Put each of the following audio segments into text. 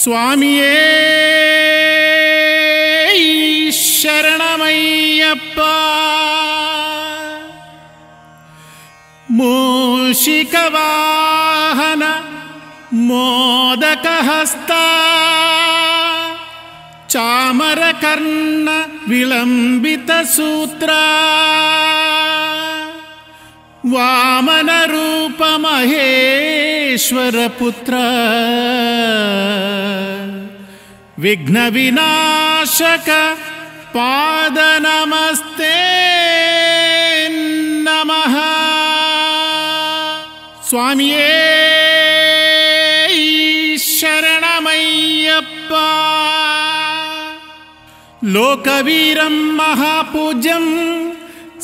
ಸ್ವಾಮಿಯೇ ಶರಣಮಯ್ಯಪ್ಪ. ಮೂಷಿಕವಾಹನ ಮೋದಕಹಸ್ತ ಚಾಮರಕರ್ಣ ವಿಳಂಬಿತ ಸೂತ್ರ ವಾಮನ ರೂಪ ಮಹೇಶ್ವರ ಪುತ್ರ ವಿಘ್ನ ವಿನಾಶಕ ಪಾದ ನಮಸ್ತೆ ನಮಃ. ಸ್ವಾಮಿಯೇ ಶರಣಮಯ್ಯಪ್ಪ. ಲೋಕವೀರಂ ಮಹಾಪೂಜ್ಯಂ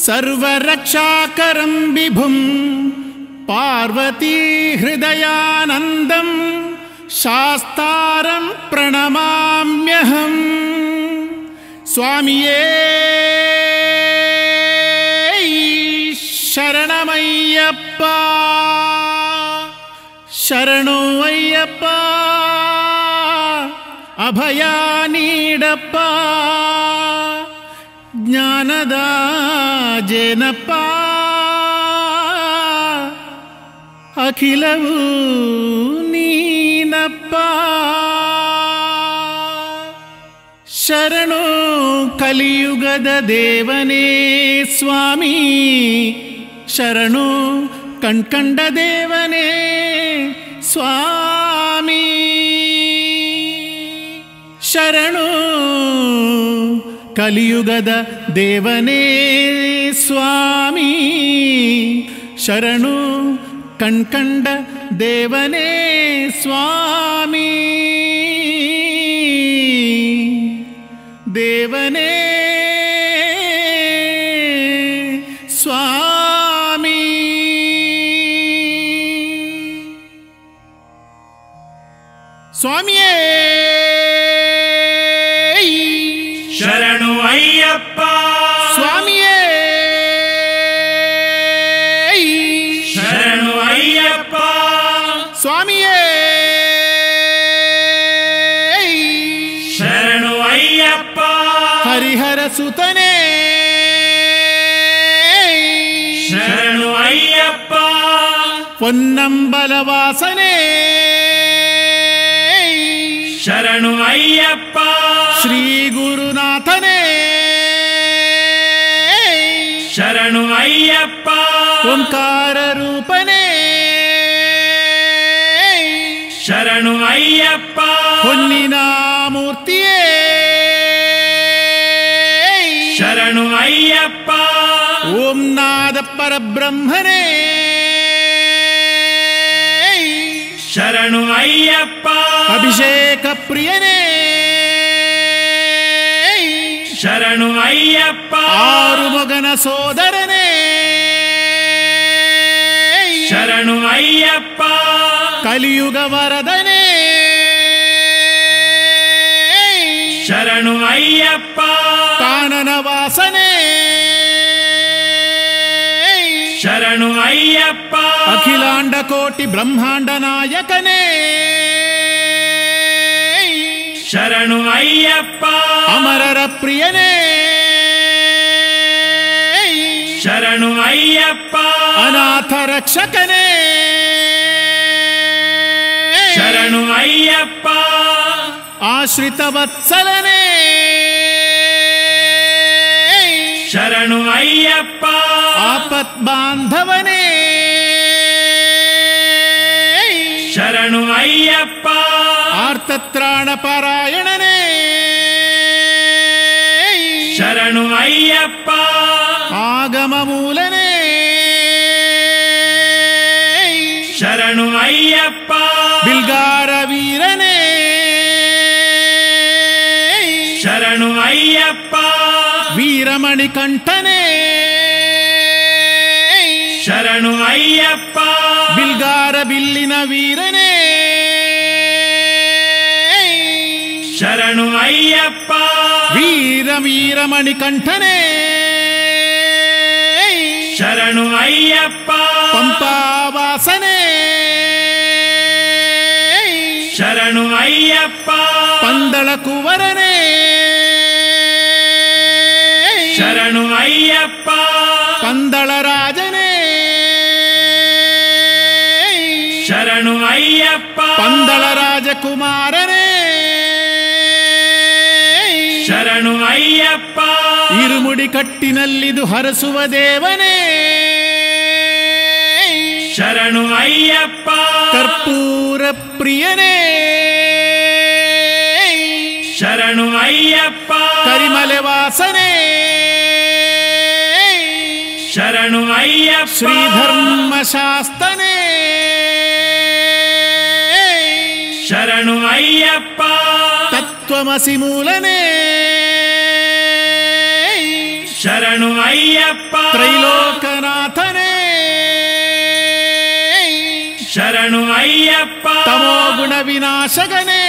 ಸರ್ವರಕ್ಷಾಕರಂ ವಿಭುಂ ಪಾರ್ವತೀ ಹೃದಯಾನಂದಂ ಶಾಸ್ತಾರಂ ಪ್ರಣಮಾಮ್ಯಹಂ. ಸ್ವಾಮಿಯೇ ಶರಣಮಯ್ಯಪ್ಪ. ಶರಣು ಅಯ್ಯಪ್ಪ, ಅಭಯ ನೀಡಪ್ಪ, ಜ್ಞಾನದ ಜೇನಪ್ಪ, ಅಖಿಲವೂ ನೀನಪ್ಪ. ಶರಣು ಕಲಿಯುಗದ ದೇವನೇ ಸ್ವಾಮಿ, ಶರಣು ಕಣ್ಕಂಡ ದೇವನೇ ಸ್ವಾಮಿ. ಶರಣು ಕಲಿಯುಗದ ದೇವನೇ ಸ್ವಾಮಿ, ಶರಣು ಕಣ್ಕಂಡ ದೇವನೇ ಸ್ವಾಮಿ. ದೇವನೇ ಸ್ವಾಮಿ. ಸ್ವಾಮಿಯೇ ಶರಣು ಅಯ್ಯಪ್ಪ. ಸ್ವಾಮಿಯೇ ಶರಣು ಅಯ್ಯಪ್ಪ. ಸ್ವಾಮಿಯೇ ಶರಣು ಅಯ್ಯಪ್ಪ. ಹರಿಹರ ಸುತನೇ ಶರಣು ಅಯ್ಯಪ್ಪ. ಪೊನ್ನಂಬಲವಾಸನೇ ಶರಣು ಅಯ್ಯಪ್ಪ. ಶ್ರೀ ಗುರುನಾಥನೇ ಶರಣು ಅಯ್ಯಪ್ಪ. ಓಂಕಾರ ರೂಪನೇ ಶರಣು ಅಯ್ಯಪ್ಪ. ಹೊನ್ನಿನ ಮೂರ್ತಿಯೇ ಶರಣು ಅಯ್ಯಪ್ಪ. ಓಂ ನಾದ ಪರಬ್ರಹ್ಮನೇ ಶರಣು ಅಯ್ಯಪ್ಪ. ಅಭಿಷೇಕ ಪ್ರಿಯನೇ ಶರಣು ಅಯ್ಯಪ್ಪ. ಆರು ಮಗನ ಸೋದರನೇ ಶರಣು ಅಯ್ಯಪ್ಪ. ಕಲಿಯುಗ ವರದನೇ ಶರಣು ಅಯ್ಯಪ್ಪ. ಕಾನನ ವಾಸನೆ ಶರಣು ಅಯ್ಯಪ್ಪ. ಅಖಿಲಾಂಡ ಕೋಟಿ ಬ್ರಹ್ಮಾಂಡ ನಾಯಕನೇ ಶರಣು ಅಯ್ಯಪ್ಪ. ಅಮರರ ಪ್ರಿಯನೇ ಶರಣು ಅಯ್ಯಪ್ಪ. ಅನಾಥ ರಕ್ಷಕನೇ ಶರಣು ಅಯ್ಯಪ್ಪ. ಆಶ್ರಿತ ವತ್ಸಲನೇ ಶರಣು ಅಯ್ಯಪ್ಪ. ಆಪತ್ ಬಾಂಧವನೇ ಶರಣು ಅಯ್ಯಪ್ಪ. ಆರ್ತತ್ರಾಣ ಪಾರಾಯಣನೇ ಶರಣು ಅಯ್ಯಪ್ಪ. ಆಗಮ ಮೂಲನೇ ಶರಣು ಅಯ್ಯಪ್ಪ. ಬಿಲ್ಗಾರ ವೀರನೇ ಶರಣು ಅಯ್ಯಪ್ಪ. ವೀರಮಣಿ ಕಂಠನೇ ಶರಣು ಅಯ್ಯಪ್ಪ. ಬಿಲ್ಗಾರ ಬಿಲ್ಲಿನ ವೀರನೇ ಶರಣು ಅಯ್ಯಪ್ಪ. ವೀರ ವೀರಮಣಿ ಕಂಠನೇ ಶರಣು ಅಯ್ಯಪ್ಪ. ಪಂಪಾವಾಸನೆ ಶರಣು ಅಯ್ಯಪ್ಪ ಪಂದಳ ಕುವರನೇ ಶರಣು ಅಯ್ಯಪ್ಪ ಪಂದಳ ರಾಜನೇ ಶರಣು ಅಯ್ಯಪ್ಪ ಪಂದಳ ರಾಜಕುಮಾರನೇ ಶರಣು ಅಯ್ಯಪ್ಪ ಇರುಮುಡಿ ಕಟ್ಟಿನಲ್ಲಿದು ಹರಸುವ ದೇವನೇ ಶರಣು ಅಯ್ಯಪ್ಪ ಕರ್ಪೂರ ಪ್ರಿಯನೇ ಶರಣು ಅಯ್ಯಪ್ಪ ಕರಿಮಲೆ ವಾಸನೆ ಶರಣು ಅಯ್ಯಪ್ಪ ಶ್ರೀಧರ್ಮಶಾಸ್ತನೇ ಶರಣು ಅಯ್ಯಪ್ಪ ತತ್ವಮಸಿ ಮೂಲನೇ ಶರಣು ಅಯ್ಯಪ್ಪ ತ್ರೈಲೋಕನಾಥನೇ ಶರಣು ಅಯ್ಯಪ್ಪ ತಮೋಗುಣ ವಿನಾಶಕನೇ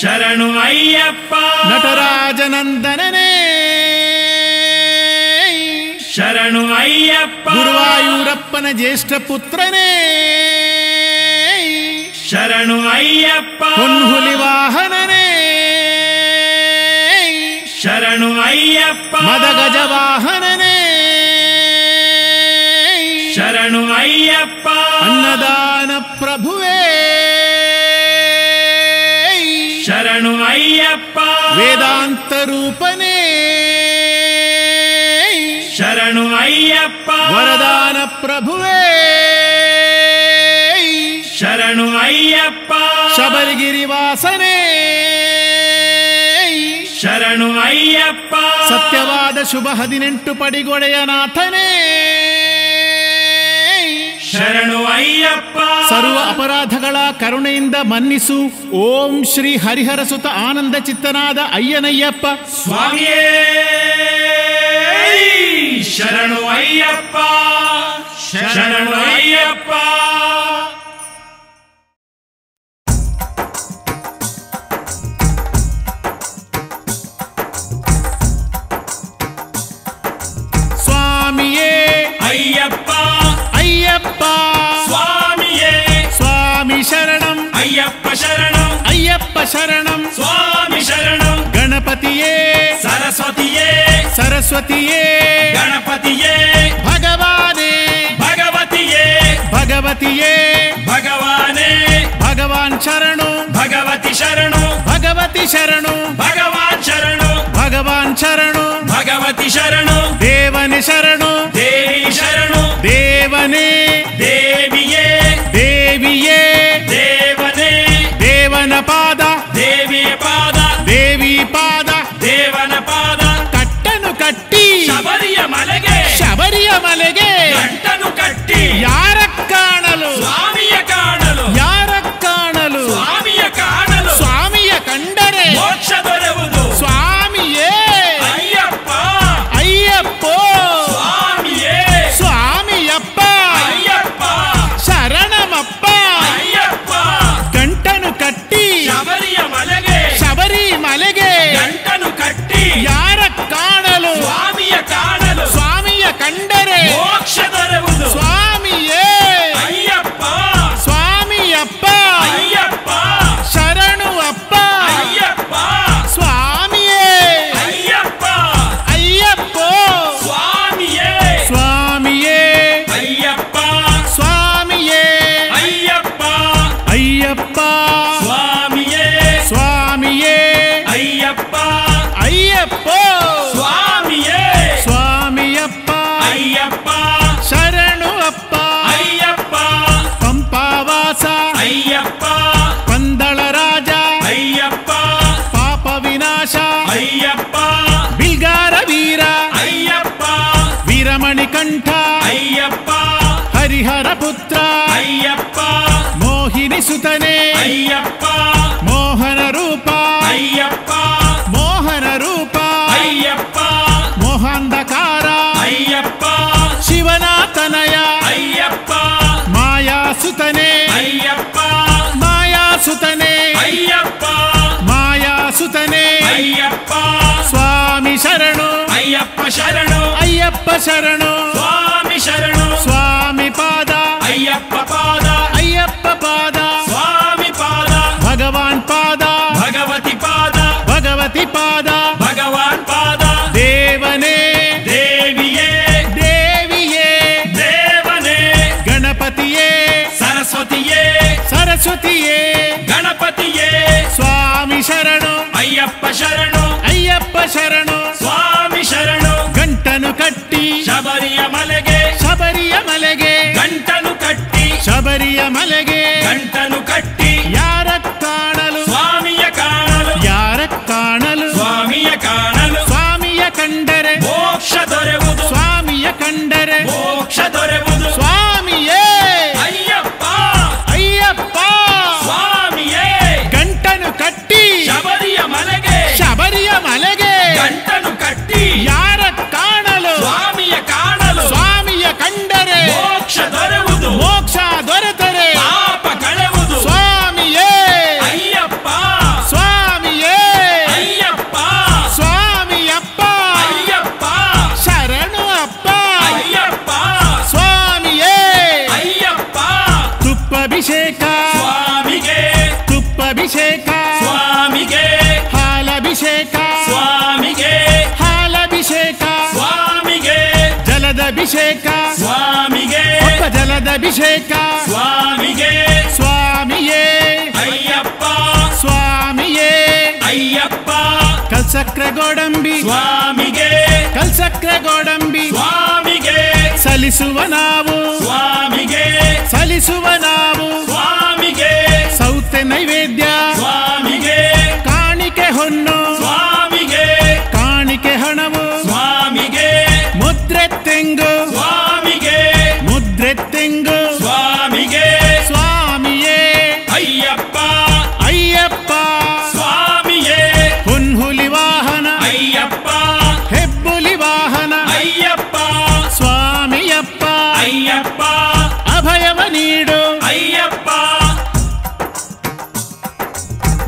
ಶರಣು ಅಯ್ಯಪ್ಪ ನಟರಾಜನಂದನನೇ ಶರಣು ಅಯ್ಯಪ್ಪ ಗುರುವಾಯೂರಪ್ಪನ ಜ್ಯೇಷ್ಠ ಪುತ್ರನೇ ಶರಣು ಅಯ್ಯಪ್ಪ ಹೊನ್ಹುಲಿ ವಾಹನನೇ ಶರಣು ಅಯ್ಯಪ್ಪ ಮದಗಜ ವಾಹನನೇ ಶರಣು ಅಯ್ಯಪ್ಪ ಅನ್ನದಾನ ಪ್ರಭುವೇ ಶರಣು ಅಯ್ಯಪ್ಪ ವೇದಾಂತ ರೂಪನೇ ಶರಣು ಅಯ್ಯಪ್ಪ ವರದಾನ ಪ್ರಭುವೇ ಶರಣು ಅಯ್ಯಪ್ಪ ಶಬರಿಗಿರಿ ವಾಸನೆ ಶರಣು ಅಯ್ಯಪ್ಪ ಸತ್ಯವಾದ ಶುಭ 18 ಪಡಿಗೊಡೆಯ ನಾಥನೇ ಶರಣು ಅಯ್ಯಪ್ಪ ಸರ್ವ ಅಪರಾಧಗಳ ಕರುಣೆಯಿಂದ ಮನ್ನಿಸು. ಓಂ ಶ್ರೀ ಹರಿಹರ ಸುತ ಆನಂದ ಚಿತ್ತನಾದ ಅಯ್ಯನಯ್ಯಪ್ಪ ಸ್ವಾಮಿಯೇ ಶರಣು ಅಯ್ಯಪ್ಪ ಶರಣು ಅಯ್ಯಪ್ಪ ಸ್ವಾಮಿಯೇ ಅಯ್ಯಪ್ಪ ಅಯ್ಯಪ್ಪ ಸ್ವಾಮಿಯೇ ಸ್ವಾಮಿ ಶರಣಂ ಅಯ್ಯಪ್ಪ ಶರಣಂ ಅಯ್ಯಪ್ಪ ಶರಣಂ ಸ್ವಾಮಿ ಶರಣಂ ಗಣಪತಿಯೇ ಸರಸ್ವತಿಯೇ ಸರಸ್ವತಿಯೇ ಗಣಪತಿಯೇ ಭಗವಾನೇ ಭಗವತಿಯೇ ಭಗವತಿಯೇ ಭಗವಾನೇ ಭಗವಾನ್ ಶರಣು ಭಗವತಿ ಶರಣು ಭಗವತಿ ಶರಣು ಭಗವಾನ್ ಶರಣು ಭಗವಾನ್ ಶರಣು ಭಗವತಿ ಶರಣು ದೇವನೇ ಶರಣು ದೇವಿ ಶರಣು ದೇವನೇ ದೇವಿಯೇ ದೇವಿಯೇ ದೇವನೇ ದೇವನ ಪಾದ ದೇವಿಯ ಪಾದ ದೇವಿ ಪಾದ ದೇವನ ಪಾದ ಕಟ್ಟನು ಕಟ್ಟಿ ಶಬರಿಯ ಮಲೆಗೆ ಶಬರಿಯ ಮಲೆಗೆ ಗಂಟನು ಕಟ್ಟಿ ಯಾರ ಕಾಣಲು ಸ್ವಾಮಿಯ ಕಾಣಲು ಯಾರ ಕಾಣಲು ಸ್ವಾಮಿಯ ಕಾಣಲು ಸ್ವಾಮಿಯ ಕಂಡರೆ ಮೋಕ್ಷ ದೊರೆಯುವುದು ಸ್ವಾಮಿಯೇ ಅಯ್ಯಪ್ಪ ಅಯ್ಯಪ್ಪ ಸ್ವಾಮಿಯೇ ಸ್ವಾಮಿಯಪ್ಪ ಅಯ್ಯಪ್ಪ ಶರಣಮಪ್ಪ ಅಯ್ಯಪ್ಪ ಗಂಟನು ಕಟ್ಟಿ ಶಬರಿಯ ಮಲೆಗೆ ಶಬರಿ ಮಲೆಗೆ ಗಂಟನು ಕಟ್ಟಿ ಯಾರ ಕಾಣಲು ಸ್ವಾಮಿಯ ಕಾಣಲು ಸ್ವಾಮಿಯ ಕಂಡರೆ ಮೋಕ್ಷ ದೊರೆಯುವುದು ಸ್ವಾಮಿಯೇ ಅಯ್ಯಪ್ಪ ಸ್ವಾಮಿಯಪ್ಪ ಅಯ್ಯಪ್ಪ ಶರಣು ಅಪ್ಪ ಅಯ್ಯಪ್ಪ ಸ್ವಾಮಿಯೇ ಅಯ್ಯಪ್ಪ ಅಯ್ಯಪ್ಪ ಸ್ವಾಮಿಯೇ ಸ್ವಾಮಿಯೇ ಅಯ್ಯಪ್ಪ ಸ್ವಾಮಿಯೇ ಅಯ್ಯಪ್ಪ ಅಯ್ಯಪ್ಪ ಸ್ವಾಮಿಯೇ ಸ್ವಾಮಿಯೇ ಅಯ್ಯಪ್ಪ ಅಯ್ಯಪ್ಪ ಸ್ವಾಮಿಯೇ ಸ್ವಾಮಿಯಪ್ಪ ಅಯ್ಯಪ್ಪ ಶರಣು ಅಪ್ಪ ಅಯ್ಯಪ್ಪ ಪಂಪಾವಾಸ ಅಯ್ಯಪ್ಪ ಪಂದಳ ರಾಜ ಅಯ್ಯಪ್ಪ ಪಾಪ ವಿನಾಶ ಅಯ್ಯಪ್ಪ ಬಿಲ್ಗಾರ ವೀರ ಅಯ್ಯಪ್ಪ ವೀರಮಣಿಕಂಠ ಅಯ್ಯಪ್ಪ ಹರಿಹರ ಪುತ್ರ ಅಯ್ಯಪ್ಪ ಮೋಹಿನಿ ಸುತನೆ ಅಯ್ಯಪ್ಪ ಮೋಹನ ರೂಪ ಅಯ್ಯಪ್ಪ ಮೋಹನ ರೂಪ ಅಯ್ಯಪ್ಪ ಮೋಹಾಂಧಕಾರ ಅಯ್ಯಪ್ಪ ಶಿವನಾಥನಯ ಅಯ್ಯಪ್ಪ ಮಾಯಾಸುತನೆ ಅಯ್ಯಪ್ಪ ಮಾಯಾಸುತನೆ ಅಯ್ಯಪ್ಪ ಮಾಯಾಸುತನೆ ಅಯ್ಯಪ್ಪ ಸ್ವಾಮಿ ಶರಣು ಅಯ್ಯಪ್ಪ ಶರಣು ಅಯ್ಯಪ್ಪ ಶರಣು ಸ್ವಾಮಿ ಶರಣು ಸ್ವಾಮಿ ಪಾದ ಅಯ್ಯಪ್ಪ ಪಾದ ಅಯ್ಯಪ್ಪ ಪಾದ ಸರಸ್ವತಿಯೇ ಗಣಪತಿಯೇ ಸ್ವಾಮಿ ಶರಣು ಅಯ್ಯಪ್ಪ ಶರಣು ಅಯ್ಯಪ್ಪ ಶರಣು ಸ್ವಾಮಿ ಶರಣು ಗಂಟನು ಕಟ್ಟಿ ಶಬರಿಯ ಮಲೆಗೆ ಶಬರಿಯ ಮಲೆಗೆ ಗಂಟನು ಕಟ್ಟಿ ಶಬರಿಯ ಮಲೆಗೆ ಗಂಟನು ಕಟ್ಟಿ ಯಾರ ಕಾಣಲು ಸ್ವಾಮಿಯ ಕಾಣಲು ಯಾರ ಕಾಣಲು ಸ್ವಾಮಿಯ ಕಾಣಲು ಸ್ವಾಮಿಯ ಕಂಡರೆ ಮೋಕ್ಷ ದೊರೆಯುವುದು ಸ್ವಾಮಿಯ ಕಂಡರೆ ಮೋಕ್ಷ ದೊರೆಯುವುದು ಸ್ವಾಮಿಯೇ ಅಯ್ಯಪ್ಪ ಅಯ್ಯಪ್ಪ ಸ್ವಾಮಿಯೇ ಗಂಟನು ಕಟ್ಟಿ ಶಬರಿಯ ಮಲೆಗೆ ಶಬರಿಯ ಮಲೆಗೆ ಗಂಟನು ಕಟ್ಟಿ ಯಾರ ಕಾಣಲು ಸ್ವಾಮಿಯ ಕಾಣಲು ಸ್ವಾಮಿಯ ಕಂಡರೆ ಮೋಕ್ಷ ದೊರೆಯುವುದು ಮೋಕ್ಷ ದೊರೆತರೆ ಪಾಪ ಕಳೆಯುವುದು ಸ್ವಾಮಿಯೇ ಅಯ್ಯಪ್ಪ ಸ್ವಾಮಿಯೇ ಅಯ್ಯಪ್ಪ ಸ್ವಾಮಿಯಪ್ಪ ಅಯ್ಯಪ್ಪ ಶರಣು ಅಪ್ಪ ಅಯ್ಯಪ್ಪ ಸ್ವಾಮಿಯೇ ಅಯ್ಯಪ್ಪ ತುಪ್ಪಭಿಷೇಕ ಸ್ವಾಮಿಗೆ ತುಪ್ಪಭಿಷೇಕ ಸ್ವಾಮಿಗೆ ಹಾಲಭಿಷೇಕ ಸ್ವಾಮಿಗೆ ಹಾಲಭಿಷೇಕ ಸ್ವಾಮಿಗೆ ಜಲದಭಿಷೇಕ ಸ್ವಾಮಿಗೆ ಜಲದಭಿಷೇಕ ಸ್ವಾಮಿಗೆ ಸ್ವಾಮಿಯೇ ಅಯ್ಯಪ್ಪ ಸ್ವಾಮಿಯೇ ಅಯ್ಯಪ್ಪ ಕಲ್ಸಕ್ರ ಗೋಡಂಬಿ ಸ್ವಾಮಿಗೆ ಕಲ್ಸಕ್ರ ಗೋಡಂಬಿ ಸ್ವಾಮಿಗೆ ಸಲ್ಲಿಸುವ ನಾವು ಸ್ವಾಮಿಗೆ ಸಲ್ಲಿಸುವ ನಾವು ಸ್ವಾಮಿಗೆ ಸೌತೆ ನೈವೇದ್ಯ ಸ್ವಾಮಿಗೆ ಕಾಣಿಕೆ ಹೊನ್ನು ಸ್ವಾಮಿಗೆ ಕಾಣಿಕೆ ಹಣವು ಸ್ವಾಮಿಗೆ ಮುದ್ರೆ ತೆಂಗು ಸ್ವಾಮಿಗೆ ಮುದ್ರೆ ತೆಂಗು ಸ್ವಾಮಿಗೆ ಸ್ವಾಮಿಯೇ ಅಯ್ಯಪ್ಪ ಅಯ್ಯಪ್ಪ ಸ್ವಾಮಿಯೇ ಹುನ್ಹುಲಿ ವಾಹನ ಅಯ್ಯಪ್ಪ ಹೆಬ್ಬುಲಿ ವಾಹನ ಅಯ್ಯಪ್ಪ ಸ್ವಾಮಿಯಪ್ಪ ಅಯ್ಯಪ್ಪ ಅಭಯವ ನೀಡು ಅಯ್ಯಪ್ಪ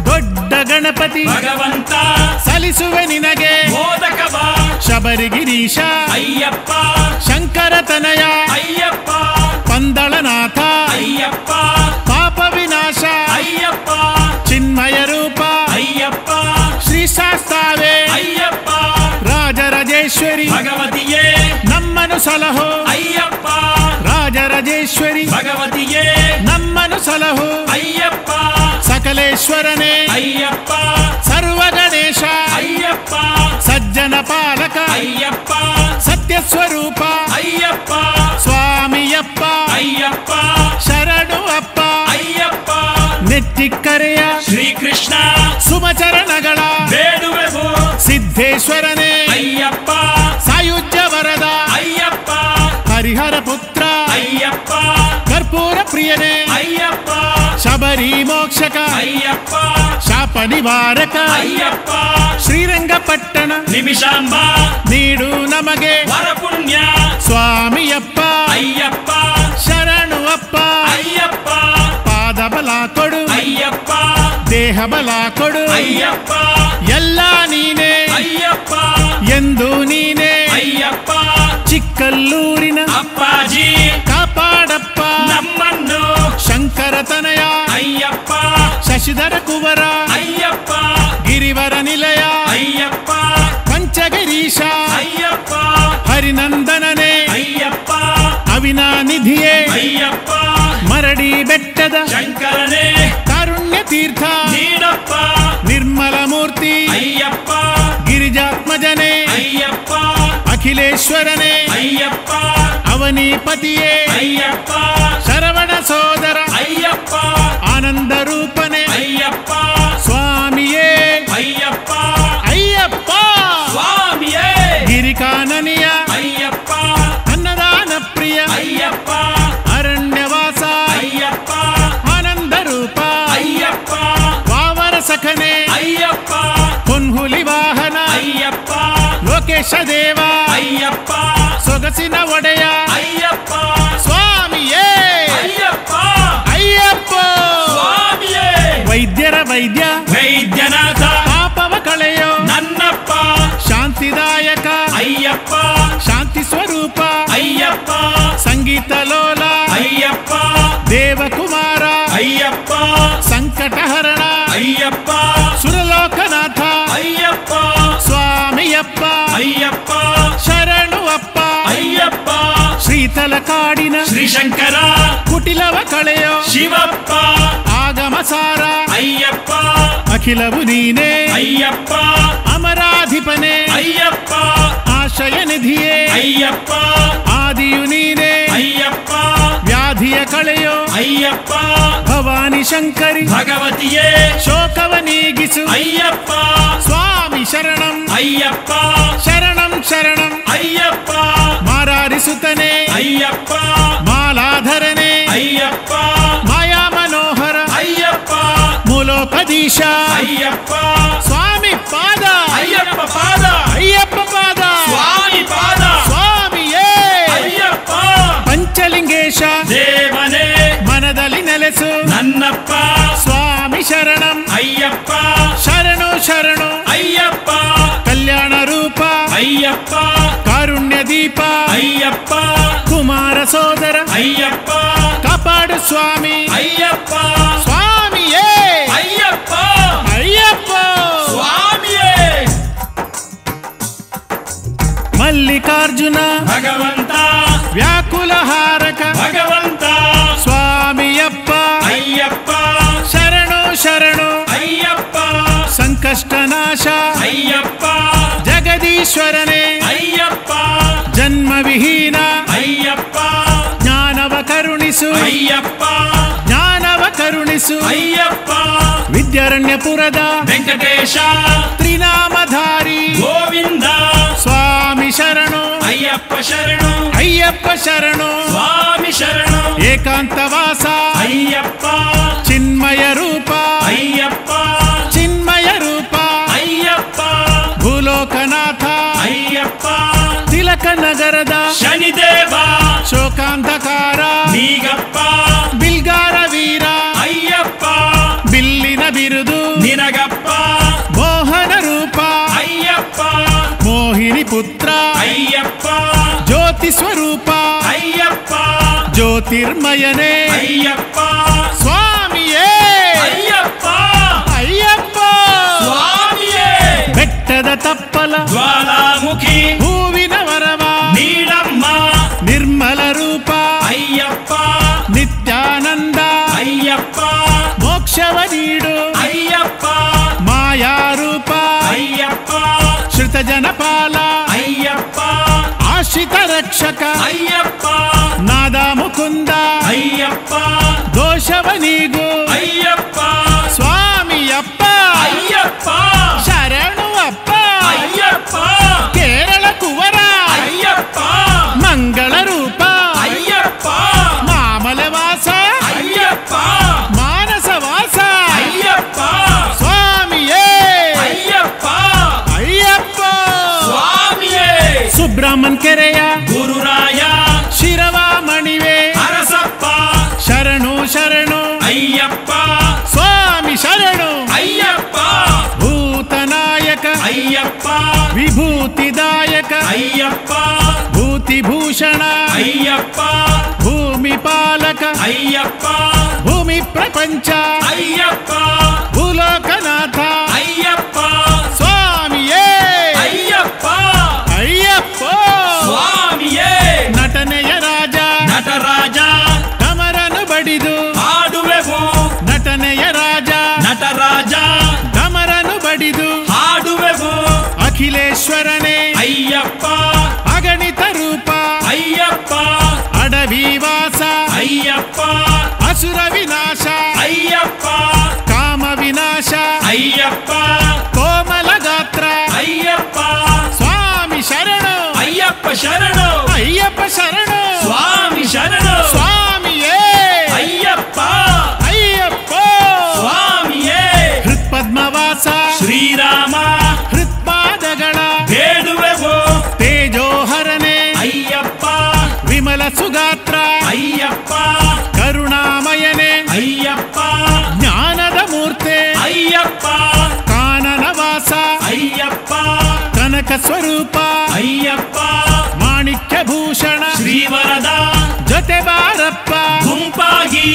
ದೊಡ್ಡ ಗಣಪತಿ ಭಗವಂತ ಸಲ್ಲಿಸುವೆ ನಿನಗೆ ಮೋದಕವ ಶಬರಿಗಿರೀಶ ಅಯ್ಯಪ್ಪ ಶಂಕರ ತನಯ ಅಯ್ಯಪ್ಪ ಪಂದಳನಾಥ ಅಯ್ಯಪ್ಪ ಪಾಪ ವಿನಾಶ ಅಯ್ಯಪ್ಪ ಚಿನ್ಮಯ ರೂಪ ಅಯ್ಯಪ್ಪ ಶ್ರೀ ಶಾಸ್ತಾವೇ ಅಯ್ಯಪ್ಪ ರಾಜರಾಜೇಶ್ವರಿ ಭಗವತಿಯೇ ನಮ್ಮನು ಸಲಹೋ ಅಯ್ಯಪ್ಪ ರಾಜರಾಜೇಶ್ವರಿ ಭಗವತಿಯೇ ನಮ್ಮನು ಸಲಹೋ ಅಯ್ಯಪ್ಪ ಸಕಲೇಶ್ವರನೇ ಅಯ್ಯಪ್ಪ ಸರ್ವ ಗಣೇಶ ಅಯ್ಯಪ್ಪ ಸಜ್ಜನ ಪಾಲಕ ಅಯ್ಯಪ್ಪ ಸತ್ಯ ಸ್ವರೂಪ ಅಯ್ಯಪ್ಪ ಸ್ವಾಮಿಯಪ್ಪ ಅಯ್ಯಪ್ಪ ಶರಣು ಅಪ್ಪ ಅಯ್ಯಪ್ಪ ನೆತ್ತಿಕ್ಕರೆಯ ಶ್ರೀಕೃಷ್ಣ ಸುಮಚರಣಗಳ ಬೇಡುವೆವು ಸಿದ್ದೇಶ್ವರನೇ ಅಯ್ಯಪ್ಪ ಸಾಯುಜ್ಯ ವರದ ಅಯ್ಯಪ್ಪ ಹರಿಹರ ಪುತ್ರ ಅಯ್ಯಪ್ಪ ಕರ್ಪೂರ ಪ್ರಿಯನೇ ಅಯ್ಯಪ್ಪ ಶಬರಿ ಮೋಕ್ಷಕ ಅಯ್ಯಪ್ಪ ಶಾಪ ನಿವಾರಕ ಅಯ್ಯಪ್ಪ ಶ್ರೀರಂಗಪಟ್ಟಣ ನಿಮಿಷಾಂಬ ನೀಡು ನಮಗೆ ವರಪುಣ್ಯ ಸ್ವಾಮಿಯಪ್ಪ ಅಯ್ಯಪ್ಪ ಶರಣು ಅಪ್ಪ ಅಯ್ಯಪ್ಪ ಪಾದ ಬಲ ಕೊಡು ಅಯ್ಯಪ್ಪ ದೇಹ ಬಲ ಕೊಡು ಅಯ್ಯಪ್ಪ ಎಲ್ಲ ನೀನೇ ಅಯ್ಯಪ್ಪ ಎಂದು ನೀನೇ ಅಯ್ಯಪ್ಪ ಚಿಕ್ಕಲ್ಲೂರಿನ ಅಪ್ಪಾಜಿ ಕಾಪಾಡಪ್ಪ ನಮ್ಮನ್ನು ಶಂಕರ ತನಯ ಅಯ್ಯಪ್ಪ ಶಶಿಧರ ಕುವರ ಅಯ್ಯಪ್ಪ ಗಿರಿವರ ನಿಲಯ ಅಯ್ಯಪ್ಪ ಪಂಚಗಿರೀಶ ಅಯ್ಯಪ್ಪ ಹರಿನಂದನನೇ ಅಯ್ಯಪ್ಪ ಅವಿನಾನಿಧಿಯೇ ಅಯ್ಯಪ್ಪ ಮರಡಿ ಬೆಟ್ಟದ ಶಂಕರನೇ ಕಾರುಣ್ಯ ತೀರ್ಥ ನೀಡಪ್ಪ ನಿರ್ಮಲ ಮೂರ್ತಿ ಅಯ್ಯಪ್ಪ ಗಿರಿಜಾತ್ಮಜನೇ ಅಯ್ಯಪ್ಪ ಅಖಿಲೇಶ್ವರನೇ ಅಯ್ಯಪ್ಪ ಅವನಿಪತಿಯೇ ಅಯ್ಯಪ್ಪ ಶರವಣ ಸೋದರ ಅಯ್ಯಪ್ಪ ಆನಂದ ರೂಪನೇ ಅಯ್ಯಪ್ಪ ಸ್ವಾಮಿಯೇ ಅಯ್ಯಪ್ಪ ಅಯ್ಯಪ್ಪ ಸ್ವಾಮಿಯೇ ಗಿರಿಕಾನನಿಯ ಅಯ್ಯಪ್ಪ ಅನ್ನದಾನ ಪ್ರಿಯ ಅಯ್ಯಪ್ಪ ಅರಣ್ಯವಾಸ ಅಯ್ಯಪ್ಪ ಆನಂದ ರೂಪ ಅಯ್ಯಪ್ಪ ವಾವರ ಸಖನೆ ಅಯ್ಯಪ್ಪ ಹುನ್ಹುಲಿ ವಾಹನ ಅಯ್ಯಪ್ಪ ಲೋಕೇಶ ದೇವ ಅಯ್ಯಪ್ಪ ಸೊಗಸಿನ ಒಡೆಯ ಅಯ್ಯಪ್ಪ ಸ್ವಾಮಿಯೇ ಅಯ್ಯಪ್ಪ ಅಯ್ಯಪ್ಪ ಸ್ವಾಮಿಯೇ ವೈದ್ಯರ ವೈದ್ಯ ವೈದ್ಯನಾಥ ಪಾಪವ ಕಳೆಯೋ ನನ್ನಪ್ಪ ಶಾಂತಿದಾಯಕ ಅಯ್ಯಪ್ಪ ಶಾಂತಿ ಸ್ವರೂಪ ಅಯ್ಯಪ್ಪ ಸಂಗೀತ ಲೋಲ ಅಯ್ಯಪ್ಪ ದೇವಕುಮಾರ ಅಯ್ಯಪ್ಪ ಸಂಕಟಹರಣ ಅಯ್ಯಪ್ಪ ಸುರಲೋಕನಾಥ ಅಯ್ಯಪ್ಪ ಸ್ವಾಮಿಯಪ್ಪ ಅಯ್ಯಪ್ಪ ಶರಣು ಅಪ್ಪ ಅಯ್ಯಪ್ಪ ಶ್ರೀತಲ ಕಾಡಿನ ಶ್ರೀಶಂಕರ ಕುಟಿಲವ ಕಳೆಯೋ ಶಿವಪ್ಪ ಆಗ ಸಾರ ಅಯ್ಯಪ್ಪ ಅಖಿಲವು ನೀನೇ ಅಯ್ಯಪ್ಪ ಅಮರಾಧಿಪನೇ ಅಯ್ಯಪ್ಪ ಆಶಯ ನಿಧಿಯೇ ಅಯ್ಯಪ್ಪ ಆದಿಯು ನೀನೇ ಅಯ್ಯಪ್ಪ ವ್ಯಾಧಿಯ ಕಳೆಯೋ ಅಯ್ಯಪ್ಪ ಭವಾನಿ ಶಂಕರಿ ಭಗವತಿಯೇ ಶೋಕವ ನೀಗಿಸು ಅಯ್ಯಪ್ಪ ಸ್ವಾಮಿ ಶರಣಂ ಅಯ್ಯಪ್ಪ ಶರಣಂ ಶರಣಂ ಅಯ್ಯಪ್ಪ ಮಾರಾರಿಸುತ್ತನೆ ಅಯ್ಯಪ್ಪ ಮಾಲಾಧರನೆ ಅಯ್ಯಪ್ಪ ಮಾಯಾ ಮನೋಹರ ಅಯ್ಯಪ್ಪ ಮೂಲೋಕದೀಶ ಅಯ್ಯಪ್ಪ ಸ್ವಾಮಿ ಪಾದ ಅಯ್ಯಪ್ಪ ಪಾದ ಅಯ್ಯಪ್ಪ ಪಾದ ಸ್ವಾಮಿ ಪಾದ ಸ್ವಾಮಿಯೇ ಅಯ್ಯಪ್ಪ ಪಂಚಲಿಂಗೇಶ ದೇವನೇ ಮನದಲ್ಲಿ ನೆಲೆಸು ನನ್ನಪ್ಪ ಸ್ವಾಮಿ ಶರಣಂ ಅಯ್ಯಪ್ಪ ಶರಣು ಶರಣು ಅಯ್ಯಪ್ಪ ಕಲ್ಯಾಣ ರೂಪ ಅಯ್ಯಪ್ಪ ಕಾರುಣ್ಯ ದೀಪ ಅಯ್ಯಪ್ಪ ಕುಮಾರ ಸೋದರ ಅಯ್ಯಪ್ಪ ಕಾಪಾಡು ಸ್ವಾಮಿ ಅಯ್ಯಪ್ಪ ಸ್ವಾಮಿಯೇ ಅಯ್ಯಪ್ಪ ಅಯ್ಯಪ್ಪ ಸ್ವಾಮಿಯೇ ಮಲ್ಲಿಕಾರ್ಜುನ ಭಗವಂತ ವ್ಯಾಕುಲ ಹಾರಕ ಭಗವಂತ ಸ್ವಾಮಿಯಪ್ಪ ಅಯ್ಯಪ್ಪ ಶರಣು ಶರಣು ಅಯ್ಯಪ್ಪ ಸಂಕಷ್ಟ ನಾಶ ಅಯ್ಯಪ್ಪ ಜಗದೀಶ್ವರನೇ ಅಯ್ಯಪ್ಪ ಜನ್ಮವಿಹೀನ ಅಯ್ಯಪ್ಪ ಜ್ಞಾನವ ಕರುಣಿಸು ಅಯ್ಯಪ್ಪ ಜ್ಞಾನವ ಕರುಣಿಸು ಅಯ್ಯಪ್ಪ ವಿದ್ಯಾರಣ್ಯಪುರದ ವೆಂಕಟೇಶ ತ್ರಿನಾಮಧಾರಿ ಗೋವಿಂದ ಸ್ವಾಮಿ ಶರಣು ಅಯ್ಯಪ್ಪ ಶರಣು ಅಯ್ಯಪ್ಪ ಶರಣು ಸ್ವಾಮಿ ಶರಣು ಏಕಾಂತವಾಸ ಅಯ್ಯಪ್ಪ ಚಿನ್ಮಯ ರೂಪ ಅಯ್ಯಪ್ಪ ಚಿನ್ಮಯ ರೂಪ ಅಯ್ಯಪ್ಪ ಭೂಲೋಕನಾಥ ಅಯ್ಯಪ್ಪ ತಿಲಕ ನಗರದ ಶನಿದೇವ ಶೋಕಾಂಧಕಾರ ನೀಗಪ್ಪ ಬಿಲ್ಗಾರ ವೀರ ಅಯ್ಯಪ್ಪ ಬಿಲ್ಲಿನ ಬಿರುದು ನಿನಗಪ್ಪ ಮೋಹನ ರೂಪ ಅಯ್ಯಪ್ಪ ಮೋಹಿನಿ ಪುತ್ರ ಅಯ್ಯಪ್ಪ ಜ್ಯೋತಿ ಸ್ವರೂಪ ಅಯ್ಯಪ್ಪ ಜ್ಯೋತಿರ್ಮಯನೇ ಅಯ್ಯಪ್ಪ ಸ್ವಾಮಿಯೇ ಅಯ್ಯಪ್ಪ ಅಯ್ಯಪ್ಪ ಸ್ವಾಮಿಯೇ ಬೆಟ್ಟದ ತಪ್ಪಲ ಜ್ವಾಲಾಮುಖಿ ಹೂವಿನ ವರವ ನೀಡಮ್ಮ ನಿರ್ಮಲ ರೂಪ ಅಯ್ಯಪ್ಪ ನಿತ್ಯಾನಂದ ಅಯ್ಯಪ್ಪ ಮೋಕ್ಷವ ನೀಡು ಅಯ್ಯಪ್ಪ ಮಾಯಾರೂಪ ಅಯ್ಯಪ್ಪ ಶ್ರುತ ಜನಪಾಲ ಅಯ್ಯಪ್ಪ ಆಶ್ರಿತ ರಕ್ಷಕ ಅಯ್ಯಪ್ಪ ನಾದ ಮುಕುಂದ ಅಯ್ಯಪ್ಪ ದೋಷವ ನೀಗು ಅಯ್ಯಪ್ಪ ಸ್ವಾಮಿಯಪ್ಪ ಅಯ್ಯಪ್ಪ ಶರಣು ಅಪ್ಪ ಅಯ್ಯಪ್ಪ ಕೇರಳ ಕುವರ ಅಯ್ಯಪ್ಪ ಮಂಗಳ ರೂಪ ಅಯ್ಯಪ್ಪ ಮಾಮಲವಾಸ ಅಯ್ಯಪ್ಪ ಮಾನಸವಾಸ ಅಯ್ಯಪ್ಪ ಸ್ವಾಮಿಯೇ ಅಯ್ಯಪ್ಪ ಅಯ್ಯಪ್ಪ ಸ್ವಾಮಿಯೇ ಸುಬ್ರಹ್ಮಣ್ ಕೆರೆಯ ಗುರುರಾಯ ಶಿರವ ಮಣಿವೆ ಅರಸಪ್ಪ ಶರಣು ಶರಣು ಅಯ್ಯಪ್ಪ ಸ್ವಾಮಿ ಶರಣು ಅಯ್ಯಪ್ಪ ಭೂತನಾಯಕ ಅಯ್ಯಪ್ಪ ವಿಭೂತಿದಾಯಕ ಅಯ್ಯಪ್ಪ ಭೂತಿಭೂಷಣ ಅಯ್ಯಪ್ಪ ಭೂಮಿ ಪಾಲಕ ಅಯ್ಯಪ್ಪ ಭೂಮಿ ಪ್ರಪಂಚ ಅಯ್ಯಪ್ಪ ಭೂಲೋಕನಾಥ ಅಯ್ಯಪ್ಪ ಸ್ವಾಮಿಯೇ ಅಯ್ಯಪ್ಪ ಅಯ್ಯಪ್ಪ ಸ್ವಾಮಿಯೇ ನಟನೆಯ ರಾಜ ನಟರಾಜ ಕಮರನು ಬಡಿದು ಹಾಡುವೆವು ನಟನೆಯ ರಾಜ ನಟರಾಜ ಕಮರನು ಬಡಿದು ಹಾಡುವೆವು ಅಖಿಲೇಶ್ವರನೇ ಅಯ್ಯಪ್ಪ ಅಗಣಿತ ರೂಪ ಅಯ್ಯಪ್ಪ ಅಡವಿವಾಸ ಅಯ್ಯಪ್ಪ ಅಸುರ ವಿನಾಶ ಅಯ್ಯಪ್ಪ ಕಾಮ ವಿನಾಶ ಅಯ್ಯಪ್ಪ ಕೋಮಲ ಗಾತ್ರ ಅಯ್ಯಪ್ಪ ಸ್ವಾಮಿ ಶರಣು ಅಯ್ಯಪ್ಪ ಶರಣು ಅಯ್ಯಪ್ಪ ಶರಣು ಸ್ವಾಮಿ ಶರಣು ಸ್ವಾಮಿಯೇ ಅಯ್ಯಪ್ಪ ಅಯ್ಯಪ್ಪ ಸ್ವಾಮಿಯೇ ಹೃತ್ಪದ್ಮವಾಸ ಶ್ರೀರಾಮ ಹೃತ್ಪಾದಗಳ ಬೇಡುವೆವು ತೇಜೋಹರನೆ ಅಯ್ಯಪ್ಪ ವಿಮಲ ಸುಗಾತ್ರ ಅಯ್ಯಪ್ಪ ಕರುಣಾಮಯನೆ ಅಯ್ಯಪ್ಪ ಜ್ಞಾನದ ಮೂರ್ತೆ ಅಯ್ಯಪ್ಪ ಕಾನನವಾಸ ಅಯ್ಯಪ್ಪ ಕನಕ ಸ್ವರೂಪ ಅಯ್ಯಪ್ಪ ಮಾಣಿಕ್ಯ ಭೂಷಣ ಶ್ರೀವರದ ಜೊತೆ ಬಾರಪ್ಪ ಗುಂಪಾಗಿ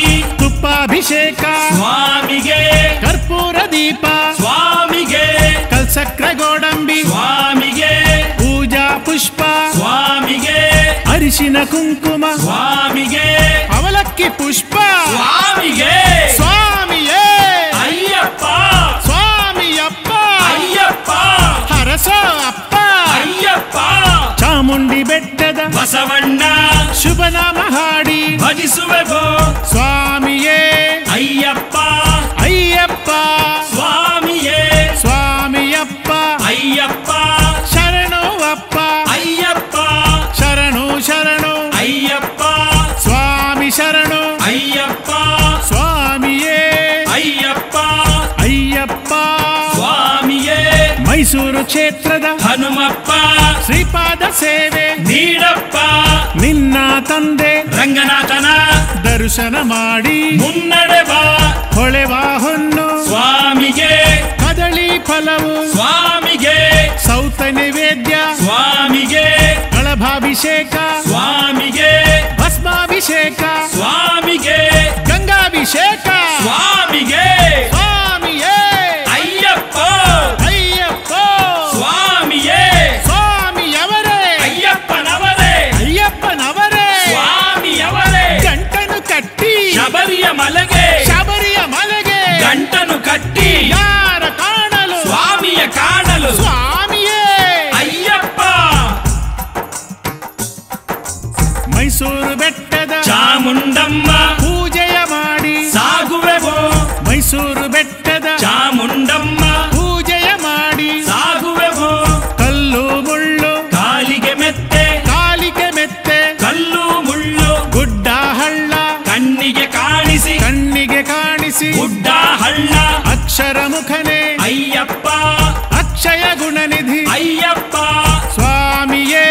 ತುಪ್ಪಾಭಿಷೇಕ ಸ್ವಾಮಿಗೆ ಕರ್ಪೂರ ದೀಪ ಸ್ವಾಮಿಗೆ ಕಲ್ಸಕ್ರ ಗೋಡಂಬಿ ಸ್ವಾಮಿಗೆ ಪೂಜಾ ಪುಷ್ಪ ಸ್ವಾಮಿಗೆ ಅರಿಶಿನ ಕುಂಕುಮ ಸ್ವಾಮಿಗೆ ಅವಲಕ್ಕಿ ಪುಷ್ಪ ಸ್ವಾಮಿಗೆ ಸ್ವಾಮಿಯೇ ಬೆಟ್ಟದ ಬಸವಣ್ಣ ಶುಭನಾಮ ಹಾಡಿ ಭಜಿಸುವೆವೋ ಸ್ವಾಮಿಯೇ ಅಯ್ಯಪ್ಪ ಅಯ್ಯಪ್ಪ ಸ್ವಾಮಿಯೇ ಸ್ವಾಮಿಯಪ್ಪ ಅಯ್ಯಪ್ಪ ಶರಣು ಅಪ್ಪ ಅಯ್ಯಪ್ಪ ಶರಣು ಶರಣು ಅಯ್ಯಪ್ಪ ಸ್ವಾಮಿ ಶರಣು ಅಯ್ಯಪ್ಪ ಸ್ವಾಮಿಯೇ ಅಯ್ಯಪ್ಪ ಅಯ್ಯಪ್ಪ ಸ್ವಾಮಿಯೇ ಮೈಸೂರು ಕ್ಷೇತ್ರದ ಹನುಮಪ್ಪ ಶ್ರೀಪಾದ ಸೇವೆ ನೀಡಪ್ಪ ನಿನ್ನ ತಂದೆ ರಂಗನಾಥನ ದರ್ಶನ ಮಾಡಿ ಮುನ್ನಡೆವ ಹೊಳೆವ ಹೊನ್ನು ಸ್ವಾಮಿಗೆ ಕದಳಿ ಫಲವು ಸ್ವಾಮಿಗೆ ಸೌತ ನೈವೇದ್ಯ ಸ್ವಾಮಿಗೆ ಕಳಭಾಭಿಷೇಕ ಸ್ವಾಮಿಗೆ ಭಸ್ಮಾಭಿಷೇಕ ಸ್ವಾಮಿಗೆ ಗಂಗಾಭಿಷೇಕ ಸ್ವಾಮಿಗೆ ಸ್ವಾಮಿಯೇ ಅಯ್ಯಪ್ಪ ಅಯ್ಯಪ್ಪ ಸ್ವಾಮಿಯೇ ಸ್ವಾಮಿಯವರೇ ಅಯ್ಯಪ್ಪನವರೇ ಅಯ್ಯಪ್ಪನವರೇ ಸ್ವಾಮಿಯವರೇ ಗಂಟನು ಕಟ್ಟಿ ಶಬರಿಯ ಮಲೆಗೆ ಗಂಟನು ಕಟ್ಟಿ ಯಾರ ಕಾಣಲು ಸ್ವಾಮಿಯ ಕಾಣಲು ಸ್ವಾಮಿಯೇ ಅಯ್ಯಪ್ಪ ಮೈಸೂರು ಬೆಟ್ಟದ ಚಾಮುಂಡಮ್ಮ ಪೂಜೆಯ ಮಾಡಿ ಸಾಗುವೆವೋ ಮೈಸೂರು ಬೆಟ್ಟದ ಚಾಮುಂಡಮ್ಮ ಪೂಜೆಯ ಮಾಡಿ ಸಾಗುವೆವೋ ಕಲ್ಲು ಮುಳ್ಳು ಕಾಲಿಗೆ ಮೆತ್ತೆ ಕಲ್ಲು ಮುಳ್ಳು ಗುಡ್ಡ ಹಳ್ಳ ಕಣ್ಣಿಗೆ ಕಾಣಿಸಿ ಗುಡ್ಡ ಹಳ್ಳ ಅಕ್ಷರ ಮುಖನೇ ಅಯ್ಯಪ್ಪ ಅಕ್ಷಯ ಗುಣನಿಧಿ ಅಯ್ಯಪ್ಪ ಸ್ವಾಮಿಯೇ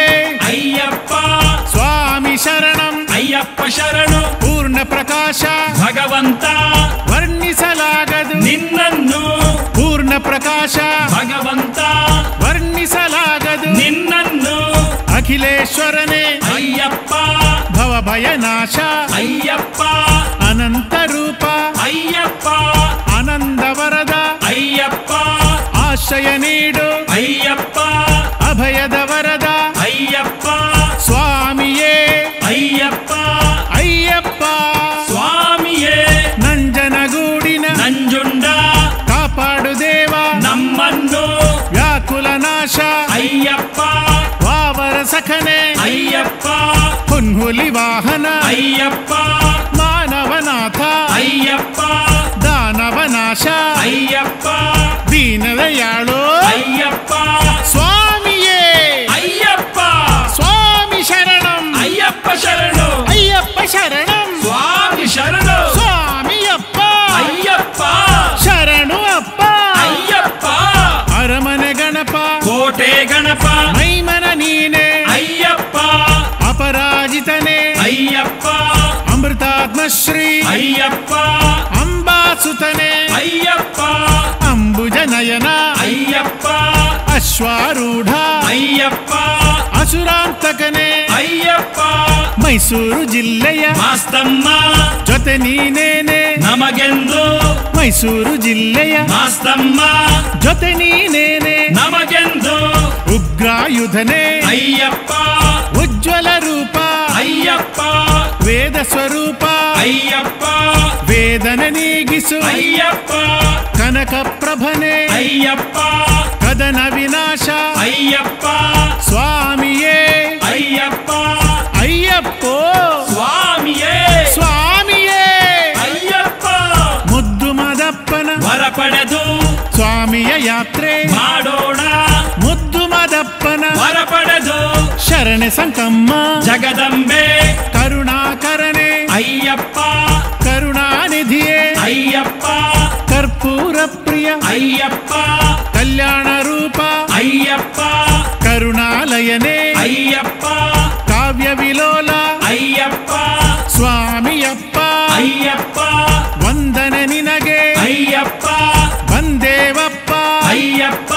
ಅಯ್ಯಪ್ಪ ಸ್ವಾಮಿ ಶರಣಂ ಅಯ್ಯಪ್ಪ ಶರಣು ಪೂರ್ಣ ಪ್ರಕಾಶ ಭಗವಂತ ವರ್ಣಿಸಲಾಗದು ನಿನ್ನನ್ನು ಪೂರ್ಣ ಪ್ರಕಾಶ ಭಗವಂತ ವರ್ಣಿಸಲಾಗದು ನಿನ್ನನ್ನು ಅಖಿಲೇಶ್ವರನೇ ಅಯ್ಯಪ್ಪ ಭವಭಯನಾಶ ಅಯ್ಯಪ್ಪ ಅನಂತ ರೂಪ ಅಯ್ಯಪ್ಪ ಆನಂದ ವರದ ಅಯ್ಯಪ್ಪ ಆಶ್ರಯ ನೀಡು ಅಯ್ಯಪ್ಪ ಅಭಯದ ವರದ ಅಯ್ಯಪ್ಪ ಸ್ವಾಮಿಯೇ ಅಯ್ಯಪ್ಪ ಅಯ್ಯಪ್ಪ ಸ್ವಾಮಿಯೇ ನಂಜನಗೂಡಿನ ನಂಜುಂಡ ಕಾಪಾಡು ದೇವ ನಮ್ಮನ್ನು ವ್ಯಾಕುಲ ನಾಶ ಅಯ್ಯಪ್ಪ ವಾವರ ಸಖನೆ ಅಯ್ಯಪ್ಪ ಹುನ್ಹುಲಿ ವಾಹನ ಅಯ್ಯಪ್ಪ ಮಾನವನಾಥ ಅಯ್ಯಪ್ಪ ದಾನವನಾಶ ಅಯ್ಯಪ್ಪ ದೀನದಯಾಳು ಅಯ್ಯಪ್ಪ ಸ್ವಾಮಿಯೇ ಅಯ್ಯಪ್ಪ ಸ್ವಾಮಿ ಶರಣಂ ಅಯ್ಯಪ್ಪ ಶರಣು ಅಯ್ಯಪ್ಪ ಶರಣಂ ಸ್ವಾಮಿ ಶರಣು ಸ್ವಾಮಿಯಪ್ಪ ಅಯ್ಯಪ್ಪ ಶರಣು ಅಪ್ಪ ಅಯ್ಯಪ್ಪ ಅರಮನೆ ಗಣಪ ಕೋಟೆ ಗಣಪ ಮೈಮನ ನೀನೆ ಅಯ್ಯಪ್ಪ ಅಪರಾಜಿತನೇ ಅಯ್ಯಪ್ಪ ಅಮೃತಾತ್ಮಶ್ರೀ ಅಯ್ಯಪ್ಪ ಅಂಬಾಸುತನೇ ಅಯ್ಯಪ್ಪ ಅಂಬುಜ ನಯನ ಅಯ್ಯಪ್ಪ ಅಶ್ವಾರೂಢ ಅಯ್ಯಪ್ಪ ಅಸುರಾಂತಕನೇ ಅಯ್ಯಪ್ಪ ಮೈಸೂರು ಜಿಲ್ಲೆಯ ಮಾಸ್ತಮ್ಮ ಜೊತೆ ನೀನೇನೆ ನಮಗೆಂದು ಮೈಸೂರು ಜಿಲ್ಲೆಯ ಮಾಸ್ತಮ್ಮ ಜೊತೆ ನೀನೇನೆ ನಮಗೆಂದು ಉಗ್ರಾಯುಧನೇ ಅಯ್ಯಪ್ಪ ಉಜ್ವಲ ರೂಪ ಅಯ್ಯಪ್ಪ ವೇದ ಸ್ವರೂಪ ಅಯ್ಯಪ್ಪ ವೇದನೆ ನೀಗಿಸು ಅಯ್ಯಪ್ಪ ಕನಕ ಪ್ರಭನೆ ಅಯ್ಯಪ್ಪ ಕದನ ವಿನಾಶ ಅಯ್ಯಪ್ಪ ಸ್ವಾಮಿಯೇ ಅಯ್ಯಪ್ಪ ಅಯ್ಯಪ್ಪೋ ಸ್ವಾಮಿಯೇ ಸ್ವಾಮಿಯೇ ಅಯ್ಯಪ್ಪ ಮುದ್ದು ಮದಪ್ಪನ ವರ ಪಡೆದು ಸ್ವಾಮಿಯ ಯಾತ್ರೆ ಮಾಡೋಣ ಮುದ್ದು ಮದಪ್ಪನ ವರ ಪಡೆದು ಶರಣೆ ಸಂಕಮ್ಮ ಜಗದಂಬೆ ಕರುಣಾಕರನೆ ಅಯ್ಯಪ್ಪ ಕರುಣಾನಿಧಿಯೇ ಅಯ್ಯಪ್ಪ ಕರ್ಪೂರ ಪ್ರಿಯ ಅಯ್ಯಪ್ಪ ಕಲ್ಯಾಣ ರೂಪ ಅಯ್ಯಪ್ಪ ಕರುಣಾಲಯನೇ ಅಯ್ಯಪ್ಪ ಕಾವ್ಯ ವಿಲೋಲ ಅಯ್ಯಪ್ಪ ಸ್ವಾಮಿಯಪ್ಪ ಅಯ್ಯಪ್ಪ ವಂದನೆ ನಿನಗೆ ಅಯ್ಯಪ್ಪ ಬಂದೇವಪ್ಪ ಅಯ್ಯಪ್ಪ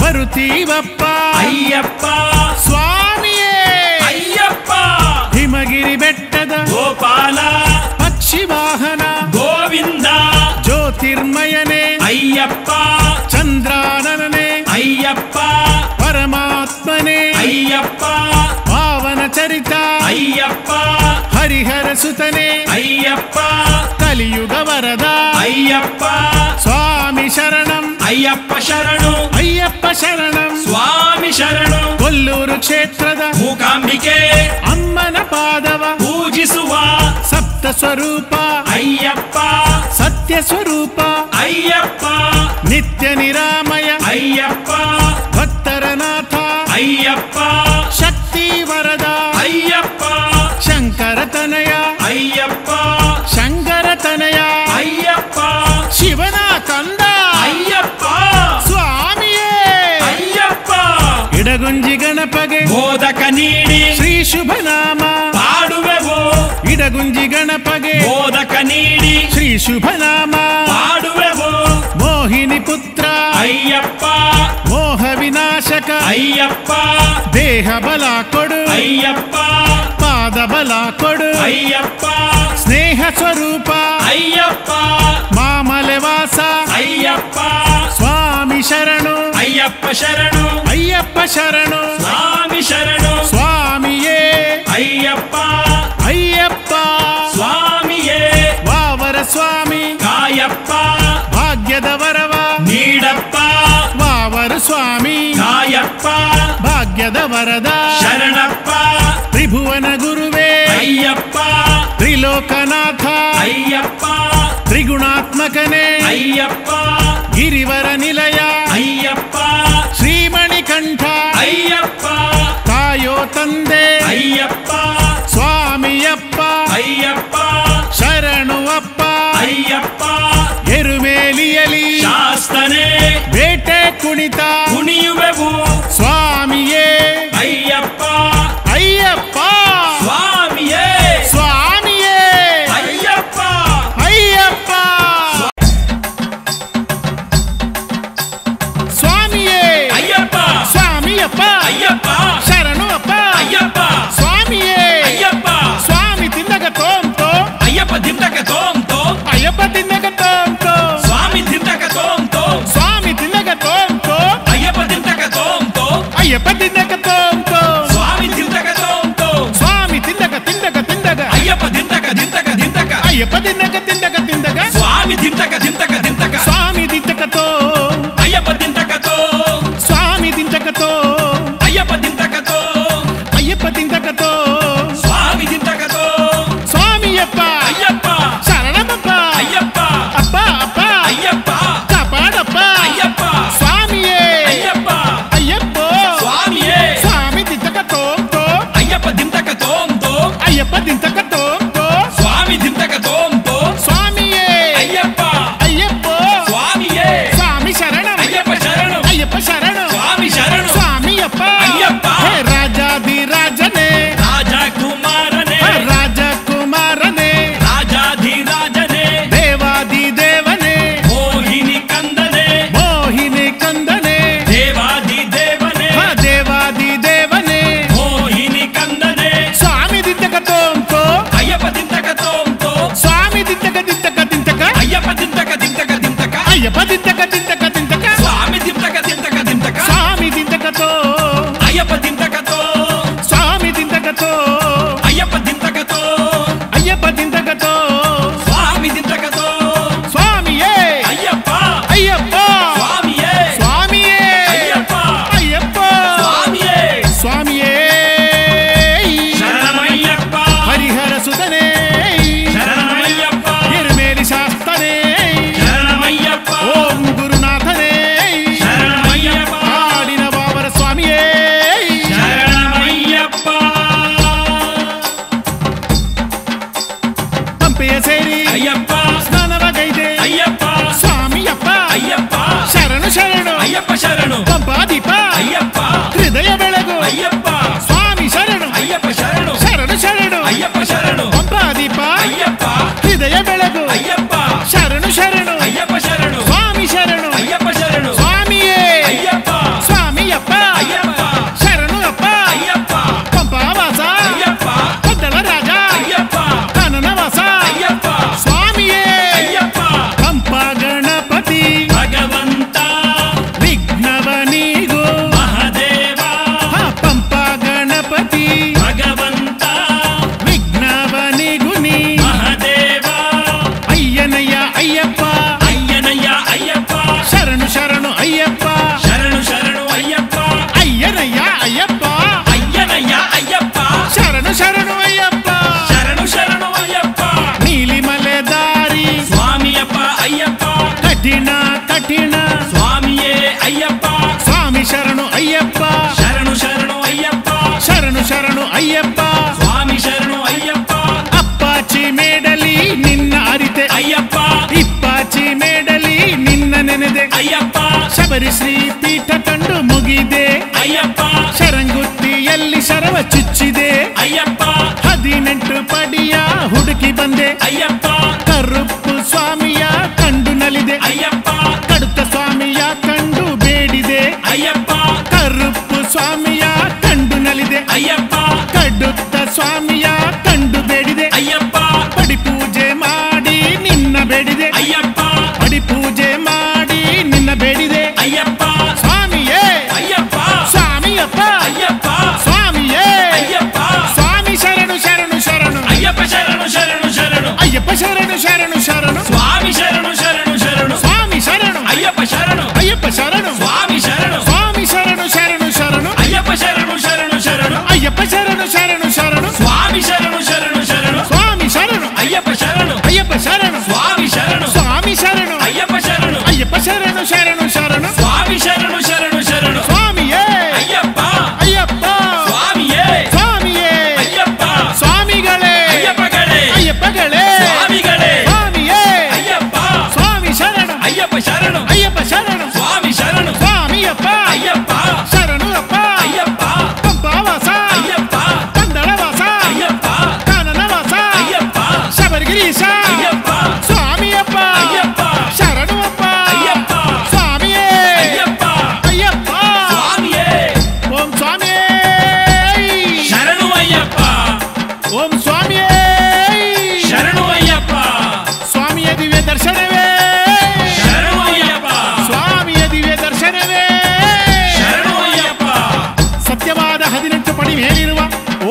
ಬರುತ್ತೀವಪ್ಪ ಅಯ್ಯಪ್ಪ ಸ್ವಾಮಿಯೇ ಅಯ್ಯಪ್ಪ ಹಿಮಗಿರಿ ಬೆಟ್ಟದ ಗೋಪಾಲ ಪಕ್ಷಿ ವಾಹನ ಗೋವಿಂದ ಜ್ಯೋತಿರ್ಮಯನೇ ಅಯ್ಯಪ್ಪ ಚಂದ್ರಾನನೇ ಅಯ್ಯಪ್ಪ ಪರಮಾತ್ಮನೇ ಅಯ್ಯಪ್ಪ ಪಾವನ ಚರಿತ ಅಯ್ಯಪ್ಪ ಹರಿಹರ ಸುತನೇ ಅಯ್ಯಪ್ಪ ಕಲಿಯುಗ ವರದ ಅಯ್ಯಪ್ಪ ಸ್ವಾಮಿ ಶರಣಂ ಅಯ್ಯಪ್ಪ ಶರಣು ಅಯ್ಯಪ್ಪ ಶರಣಂ ಸ್ವಾಮಿ ಶರಣು ಕೊಲ್ಲೂರು ಕ್ಷೇತ್ರದ ಮೂಕಾಂಬಿಕೆ ಅಮ್ಮನ ಪಾದವ ಪೂಜಿಸುವ ಸಪ್ತ ಸ್ವರೂಪ ಅಯ್ಯಪ್ಪ ಸತ್ಯ ಸ್ವರೂಪ ಅಯ್ಯಪ್ಪ ನಿತ್ಯ ನಿರಾಮಯ ಅಯ್ಯಪ್ಪ ಭಕ್ತರ ನಾಥ ಅಯ್ಯಪ್ಪ ಶಕ್ತಿ ವರದ ಅಯ್ಯಪ್ಪ ಶಂಕರ ತನಯ ಅಯ್ಯಪ್ಪ ಶಂಕರ ತನಯ ಅಯ್ಯಪ್ಪ ಶಿವನ ಕಂದ ಅಯ್ಯಪ್ಪ ಸ್ವಾಮಿಯೇ ಅಯ್ಯಪ್ಪ ಇಡಗುಂಜಿ ಗಣಪಗೆ ಮೋದಕ ನೀಡಿ ಶ್ರೀ ಶುಭನಾಮ ಪಾಡುವೆವು ಇಡಗುಂಜಿ ಗಣಪಗೆ ಮೋದಕ ನೀಡಿ ಶ್ರೀ ಶುಭನಾಮ ಪಾಡುವೆವು ಮೋಹಿನಿ ಪುತ್ರ ಅಯ್ಯಪ್ಪ ಮೋಹ ವಿನಾಶಕ ಅಯ್ಯಪ್ಪ ದೇಹ ಬಲ ಕೊಡು ಅಯ್ಯಪ್ಪ ಪಾದ ಬಲ ಕೊಡು ಅಯ್ಯಪ್ಪ ಸ್ನೇಹ ಸ್ವರೂಪ ಅಯ್ಯಪ್ಪ ಮಾಮಲೆ ವಾಸ ಅಯ್ಯಪ್ಪ ಸ್ವಾಮಿ ಶರಣು ಅಯ್ಯಪ್ಪ ಶರಣು ಅಯ್ಯಪ್ಪ ಶರಣು ಸ್ವಾಮಿ ಶರಣು ಸ್ವಾಮಿಯೇ ಅಯ್ಯಪ್ಪ ಅಯ್ಯಪ್ಪ ಸ್ವಾಮಿಯೇ ವಾವರ ಸ್ವಾಮಿ ಕಾಯಪ್ಪ ಭಾಗ್ಯದ ವರವ ನೀಡಪ್ಪ ವಾವರ ಸ್ವಾಮಿ ಕಾಯಪ್ಪ ಭಾಗ್ಯದ ವರದ ಶರಣಪ್ಪ ತ್ರಿಭುವನ ಗುರುವೇ ಅಯ್ಯಪ್ಪ ತ್ರಿಲೋಕನಾಥ ಅಯ್ಯಪ್ಪ ತ್ರಿಗುಣಾತ್ಮಕನೇ ಅಯ್ಯಪ್ಪ ಗಿರಿವರ ನಿಲಯ ಅಯ್ಯಪ್ಪ ಶ್ರೀಮಣಿಕಂಠ ಅಯ್ಯಪ್ಪ ಕಾಯೋ ತಂದೆ ಅಯ್ಯಪ್ಪ ಸ್ವಾಮಿಯಪ್ಪ ಅಯ್ಯಪ್ಪ ಶರಣು ಅಪ್ಪ ಅಯ್ಯಪ್ಪ ಎರುಮೇಲಿಯಲಿ ಶಾಸ್ತನೇ ಬೇಟೆ ಕುಣಿತ ಕುಣಿಯುವೆವು ಸ್ವಾಮಿಯೇ ಅಯ್ಯಪ್ಪ ಅಯ್ಯಪ್ಪ ಸ್ವಾಮಿಯೇ ಸ್ವಾಮಿಯೇ ಅಯ್ಯಪ್ಪ ಅಯ್ಯಪ್ಪ ಸ್ವಾಮಿಯೇ ಅಯ್ಯಪ್ಪ ಸ್ವಾಮಿಯಪ್ಪ ಅಯ್ಯಪ್ಪ ಶರಣು ಅಪ್ಪ ಅಯ್ಯಪ್ಪ ಸ್ವಾಮಿಯೇ ಅಯ್ಯಪ್ಪ ಸ್ವಾಮಿ ತಿಂದಗ ತೋಂತೋ ಅಯ್ಯಪ್ಪ ದಿಂದಕ ತೋಂತೋ ಅಯ್ಯಪ್ಪ ತಿಂದಗ ತೋಂತೋ ಸ್ವಾಮಿ ದಿಂದಕ ತೋಂತೋ ಸ್ವಾಮಿ ತಿಂದಗ ತೋಂತೋ ಅಯ್ಯಪ್ಪ ದಿಂದಕ ತೋಂತೋ ಅಯ್ಯಪ್ಪ ಸ್ವಾಮಿ ಶರಣು ಅಯ್ಯಪ್ಪ ಅಪ್ಪಾಚಿ ಮೇಡಲಿ ನಿನ್ನ ಅರಿತೆ ಅಯ್ಯಪ್ಪ ಇಪ್ಪಾಚಿ ಮೇಡಲಿ ನಿನ್ನ ನೆನೆದೆ ಅಯ್ಯಪ್ಪ ಶಬರಿ ಶ್ರೀ ಪೀಠ ಕಂಡು ಮುಗಿದೆ ಅಯ್ಯಪ್ಪ ಶರಂಗುತ್ತಿಯಲ್ಲಿ ಶರವ ಚುಚ್ಚಿದೆ ಅಯ್ಯಪ್ಪ 18 ಪಡಿಯ ಹುಡುಕಿ ಬಂದೆ ಅಯ್ಯಪ್ಪ ಕರುಪ್ಪು ಸ್ವಾಮಿಯ ಕಂಡು ನಲಿದೆ ಅಯ್ಯಪ್ಪ ಕಡುತ್ತ ಸ್ವಾಮಿಯ ಕಂಡು ಬೇಡಿದೆ ಅಯ್ಯಪ್ಪ ಕರುಪ್ಪು ಸ್ವಾಮಿಯ ಕಂಡು ನಲಿದೆ ಅಯ್ಯಪ್ಪ ಕಡುತ್ತ ಸ್ವಾಮಿಯ ಕಂಡು ಬೇಡಿದೆ ಅಯ್ಯಪ್ಪ ಪಡಿ ಪೂಜೆ ಮಾಡಿ ನಿನ್ನ ಬೇಡಿದೆ ಅಯ್ಯಪ್ಪ ಪಡಿ ಪೂಜೆ ಮಾಡಿ ನಿನ್ನ ಬೇಡಿದೆ ಅಯ್ಯಪ್ಪ ಸ್ವಾಮಿಯೇ ಅಯ್ಯಪ್ಪ ಸ್ವಾಮಿಯಪ್ಪ ಅಯ್ಯಪ್ಪ ಸ್ವಾಮಿಯೇ ಅಯ್ಯಪ್ಪ ಸ್ವಾಮಿ ಶರಣು ಶರಣು ಶರಣು ಅಯ್ಯಪ್ಪ ಶರಣು ಶರಣು ಶರಣು ಅಯ್ಯಪ್ಪ ಶರಣು ಶರಣು ಶರಣು ಸ್ವಾಮಿ ಶರಣು ಶರಣು ಶರಣು ಸ್ವಾಮಿ ಶರಣು ಅಯ್ಯಪ್ಪ ಶರಣು ಅಯ್ಯಪ್ಪ ಶರಣು ಸ್ವಾಮಿ ಶರಣು ಸ್ವಾಮಿ ಶರಣು ಶರಣು ಶರಣು ಅಯ್ಯಪ್ಪ ಶರಣು ಶರಣು ಶರಣು ಅಯ್ಯಪ್ಪ ಶರಣು ಶರಣು ಶರಣು ಸ್ವಾಮಿ ಶರಣು ಶರಣು ಶರಣು ಸ್ವಾಮಿ ಶರಣು ಅಯ್ಯಪ್ಪ ಶರಣು ಅಯ್ಯಪ್ಪ ಶರಣು ಸ್ವಾಮಿ ಶರಣು ಸ್ವಾಮಿ ಶರಣು ಅಯ್ಯಪ್ಪ ಶರಣು ಅಯ್ಯಪ್ಪ ಶರಣು ಶರಣು ಶರಣು ಸ್ವಾಮಿ ಶರಣು ಶರಣು ಶರಣು ಸ್ವಾಮಿಯೇ ಅಯ್ಯಪ್ಪ ಅಯ್ಯಪ್ಪ ಸ್ವಾಮಿಯೇ ಸ್ವಾಮಿಯೇ ಅಯ್ಯಪ್ಪ ಸ್ವಾಮಿಗಳೇ ಅಯ್ಯಪ್ಪಗಳೇ ಅಯ್ಯಪ್ಪಗಳೇ ಸ್ವಾಮಿಗಳೇ ಸ್ವಾಮಿಯೇ ಅಯ್ಯಪ್ಪ ಸ್ವಾಮಿ ಶರಣು ಅಯ್ಯಪ್ಪ ಶರಣು ಅಯ್ಯಪ್ಪ ಶರಣು ಸ್ವಾಮಿ ಶರಣು ಸ್ವಾಮಿಯಪ್ಪ ಅಯ್ಯಪ್ಪ ಶರಣು ಅಪ್ಪ ಅಯ್ಯಪ್ಪ ಪಂಪಾವಾಸ ಅಯ್ಯಪ್ಪ ಪಂದಳವಾಸ ಅಯ್ಯಪ್ಪ ಕಾನನವಾಸ ಅಯ್ಯಪ್ಪ ಶಬರಿಗಿರೀಶ ಅಯ್ಯಪ್ಪ ಸ್ವಾಮಿಯಪ್ಪ ಅಯ್ಯಪ್ಪ ಶರಣು ಅಪ್ಪ ಅಯ್ಯಪ್ಪ ಸ್ವಾಮಿಯೇ ಅಯ್ಯಪ್ಪ ಅಯ್ಯಪ್ಪ ಸ್ವಾಮಿಯೇ ಓಂ ಸ್ವಾಮಿಯೇ ಶರಣು ಅಯ್ಯಪ್ಪ ಓಂ ಸ್ವಾಮಿಯೇ ಶರಣು ಅಯ್ಯಪ್ಪ ಸ್ವಾಮಿಯ ದಿವ್ಯ ದರ್ಶನವೇ ಶರಣು ಅಯ್ಯಪ್ಪ ಸ್ವಾಮಿಯ ದಿವ್ಯ ದರ್ಶನವೇ ಶರಣು ಅಯ್ಯಪ್ಪ ಸತ್ಯವಾದ 18 ಪಡಿ ಮೇಲಿರುವ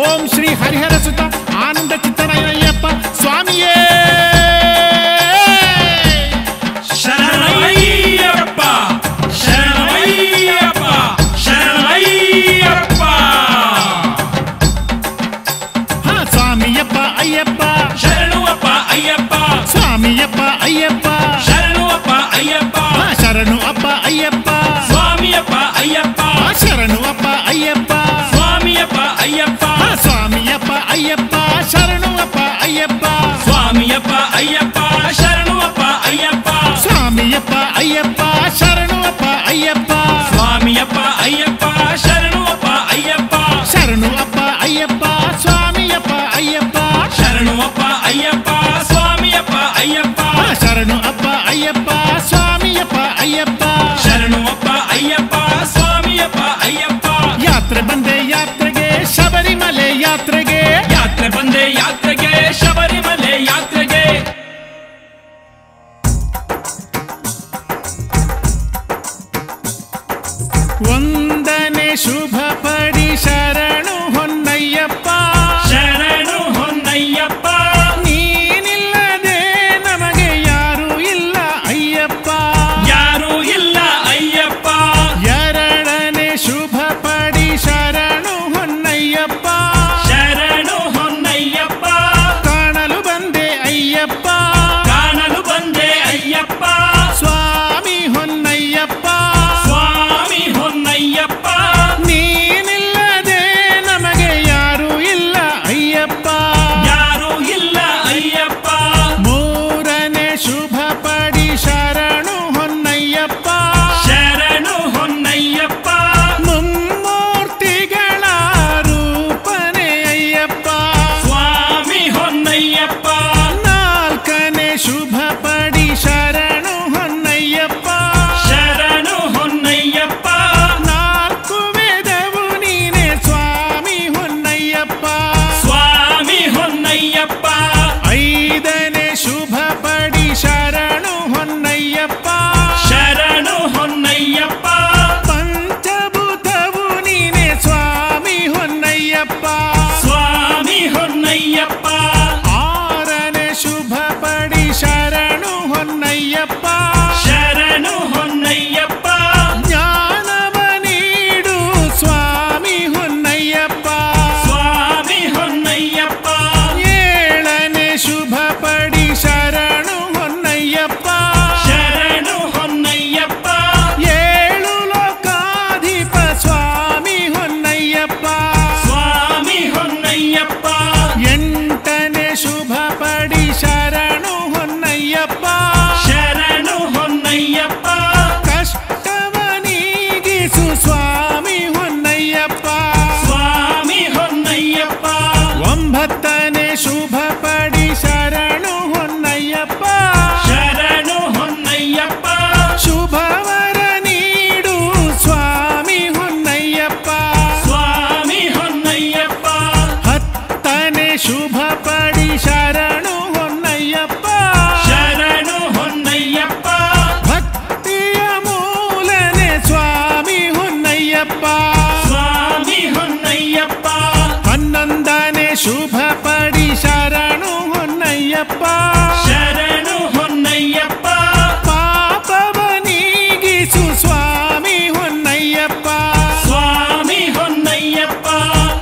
ಓಂ ಶ್ರೀ ಹರಿಹರ ಸುತ ಆನಂದ ಚಿತ್ತನಯ್ಯಪ್ಪ ಸ್ವಾಮಿಯೇ ಶರಣಯ್ಯಪ್ಪ ಶರಣಯ್ಯಪ್ಪ ಶರಣಯ್ಯಪ್ಪ ಹಾ ಸ್ವಾಮಿಯಪ್ಪ ಅಯ್ಯಪ್ಪ ಶರಣುವಪ್ಪ ಅಯ್ಯಪ್ಪ ಸ್ವಾಮಿಯಪ್ಪ ಅಯ್ಯಪ್ಪ ಶರಣುವಪ್ಪ ಅಯ್ಯಪ್ಪ ಹಾ ಶರಣು ಅಪ್ಪ ಅಯ್ಯಪ್ಪ ಸ್ವಾಮಿಯಪ್ಪ ಅಯ್ಯಪ್ಪ ಹಾ ಶರಣು ಅಪ್ಪ ಅಯ್ಯಪ್ಪ ಸ್ವಾಮಿಯಪ್ಪ ಅಯ್ಯಪ್ಪ ಹಾ ಸ್ವಾಮಿಯಪ್ಪ ಅಯ್ಯಪ್ಪ ಶರಣು ಅಪ್ಪ ಅಯ್ಯಪ್ಪ ಸ್ವಾಮಿಯಪ್ಪ ಅಯ್ಯಪ್ಪ ಶರಣುವಪ್ಪ ಅಯ್ಯಪ್ಪ ಸ್ವಾಮಿಯಪ್ಪ ಅಯ್ಯಪ್ಪ ಶರಣು ಅಪ್ಪ ಅಯ್ಯಪ್ಪ ಸ್ವಾಮಿಯಪ್ಪ ಅಯ್ಯಪ್ಪ ಶರಣುವಪ್ಪ ಅಯ್ಯಪ್ಪ ಶರಣು ಅಪ್ಪ ಅಯ್ಯಪ್ಪ ಸ್ವಾಮಿಯಪ್ಪ ಅಯ್ಯಪ್ಪ ಶರಣುವಪ್ಪ ಅಯ್ಯಪ್ಪ ಸ್ವಾಮಿಯಪ್ಪ ಅಯ್ಯಪ್ಪ ಹಾ ಶರಣು ಅಪ್ಪ ಅಯ್ಯಪ್ಪ ಸ್ವಾಮಿಯಪ್ಪ ಅಯ್ಯಪ್ಪ ಶರಣುವಪ್ಪ ಅಯ್ಯಪ್ಪ ಸ್ವಾಮಿಯಪ್ಪ ಅಯ್ಯಪ್ಪ ಯಾತ್ರೆ ಬಂದೆ ಯಾತ್ರೆಗೆ ಶಬರಿಮಲೆ ಯಾತ್ರೆಗೆ ಯಾತ್ರೆ ಬಂದೆ ಯಾತ್ರೆಗೆ ಶಬರಿಮಲೆ ಯಾತ್ರೆಗೆ ಒಂದನೇ ಶುಭ ಪಡಿ ಶರಣು ಹೊನ್ನಯ್ಯಪ್ಪ ಶರಣು ಹೊನ್ನಯ್ಯಪ್ಪ ನೀನಿಲ್ಲದೆ ನಮಗೆ ಯಾರು ಇಲ್ಲ ಅಯ್ಯಪ್ಪ ಯಾರು ಇಲ್ಲ ಅಯ್ಯಪ್ಪ ಎರಡನೇ ಶುಭ ಪಡಿ ಶರಣು ಹೊನ್ನಯ್ಯಪ್ಪ ಶರಣು ಹೊನ್ನಯ್ಯಪ್ಪ ಕಾಣಲು ಬಂದೆ ಅಯ್ಯಪ್ಪ ಕಾಣಲು ಬಂದೆ ಅಯ್ಯಪ್ಪ ಸ್ವಾಮಿ ಹೊನ್ನಯ್ಯಪ್ಪ ಸ್ವಾಮಿ ಹೊನ್ನಯ್ಯಪ್ಪ ನೀನಿಲ್ಲದೆ ನಮಗೆ ಯಾರು ಇಲ್ಲ ಅಯ್ಯಪ್ಪ ಯಾರು ಇಲ್ಲ ಅಯ್ಯಪ್ಪ ಮೂರನೇ ಶುಭ ಪಡಿ ಶರಣು ಹೊನ್ನಯ್ಯಪ್ಪ ಶರಣು ಹೊನ್ನಯ್ಯಪ್ಪ ಮುಮ್ಮೂರ್ತಿಗಳ ರೂಪನೇ ಅಯ್ಯಪ್ಪ ಸ್ವಾಮಿ ಹೊನ್ನಯ್ಯಪ್ಪ ನಾಲ್ಕನೇ ಶುಭ ಪಡಿ ಶರಣು ಹೊನ್ನಯ್ಯಪ್ಪ ಶರಣು ಹೊನ್ನಯ್ಯಪ್ಪ ನಾಲ್ಕು ವೇದವು ನೀನೆ ಸ್ವಾಮಿ ಹೊನ್ನಯ್ಯಪ್ಪ ಸ್ವಾಮಿ ಹೊನ್ನಯ್ಯಪ್ಪ ಐದನೇ ಶುಭ ಪಡಿ ಶರಣು ಹೊನ್ನಯ್ಯಪ್ಪ ಶರಣು ಹೊನ್ನಯ್ಯಪ್ಪ ಪಂಚಭೂತವು ನೀನೆ ಸ್ವಾಮಿ ಹೊನ್ನಯ್ಯಪ್ಪ ಸ್ವಾಮಿ ಹೊನ್ನಯ್ಯಪ್ಪ ಆರನೇ ಶುಭ ಪಡಿ ಶರಣು ಹೊನ್ನಯ್ಯಪ್ಪ ಶರಣು ಹೊನ್ನಯ್ಯಪ್ಪ ಜ್ಞಾನವ ನೀಡು ಸ್ವಾಮಿ ಹೊನ್ನಯ್ಯಪ್ಪ ಸ್ವಾಮಿ ಹೊನ್ನಯ್ಯಪ್ಪ ಏಳನೇ ಶುಭ ಪಡಿ ಶರಣು ಹೊನ್ನಯ್ಯಪ್ಪ ಶರಣು ಹೊನ್ನಯ್ಯಪ್ಪ ಏಳು ಲೋಕಾಧಿಪ ಸ್ವಾಮಿ ಹೊನ್ನಯ್ಯಪ್ಪ ಸ್ವಾಮಿ ಹೊನ್ನಯ್ಯಪ್ಪ ಹೊನ್ನಯ್ಯಪ್ಪ ಎಂಟನೇ ಶುಭ ಪಡಿ ಶರಣು ಹೊನ್ನಯ್ಯಪ್ಪ ಶರಣು ಹೊನ್ನಯ್ಯಪ್ಪ ಕಷ್ಟವ ನೀಗಿಸು ಸ್ವಾಮಿ ಹೊನ್ನಯ್ಯಪ್ಪ ಸ್ವಾಮಿ ಹೊನ್ನಯ್ಯಪ್ಪ ಒಂಬತ್ತನೇ ಶುಭ ಪಡಿ ಶರಣು ಹೊನ್ನಯ್ಯಪ್ಪ ಶರಣು ಹೊನ್ನಯ್ಯಪ್ಪ ಶುಭವರ ನೀಡು ಸ್ವಾಮಿ ಹೊನ್ನಯ್ಯಪ್ಪ ಸ್ವಾಮಿ ಹೊನ್ನಯ್ಯಪ್ಪ ಹತ್ತನೇ ಶುಭ ಪಡಿ ಶರಣು ಹೊನ್ನಯ್ಯಪ್ಪ ಶರಣು ಹೊನ್ನಯ್ಯಪ್ಪ ಭಕ್ತಿಯ ಮೂಲನೆ ಸ್ವಾಮಿ ಹೊನ್ನಯ್ಯಪ್ಪ ಸ್ವಾಮಿ ಹೊನ್ನಯ್ಯಪ್ಪ ಹನ್ನೊಂದನೇ ಶುಭ ಪಡಿ ಶರಣು ಹೊನ್ನಯ್ಯಪ್ಪ ಶರಣು ಹೊನ್ನಯ್ಯಪ್ಪ ಪಾಪವ ನೀಗಿಸು ಸ್ವಾಮಿ ಹೊನ್ನಯ್ಯಪ್ಪ ಸ್ವಾಮಿ ಹೊನ್ನಯ್ಯಪ್ಪ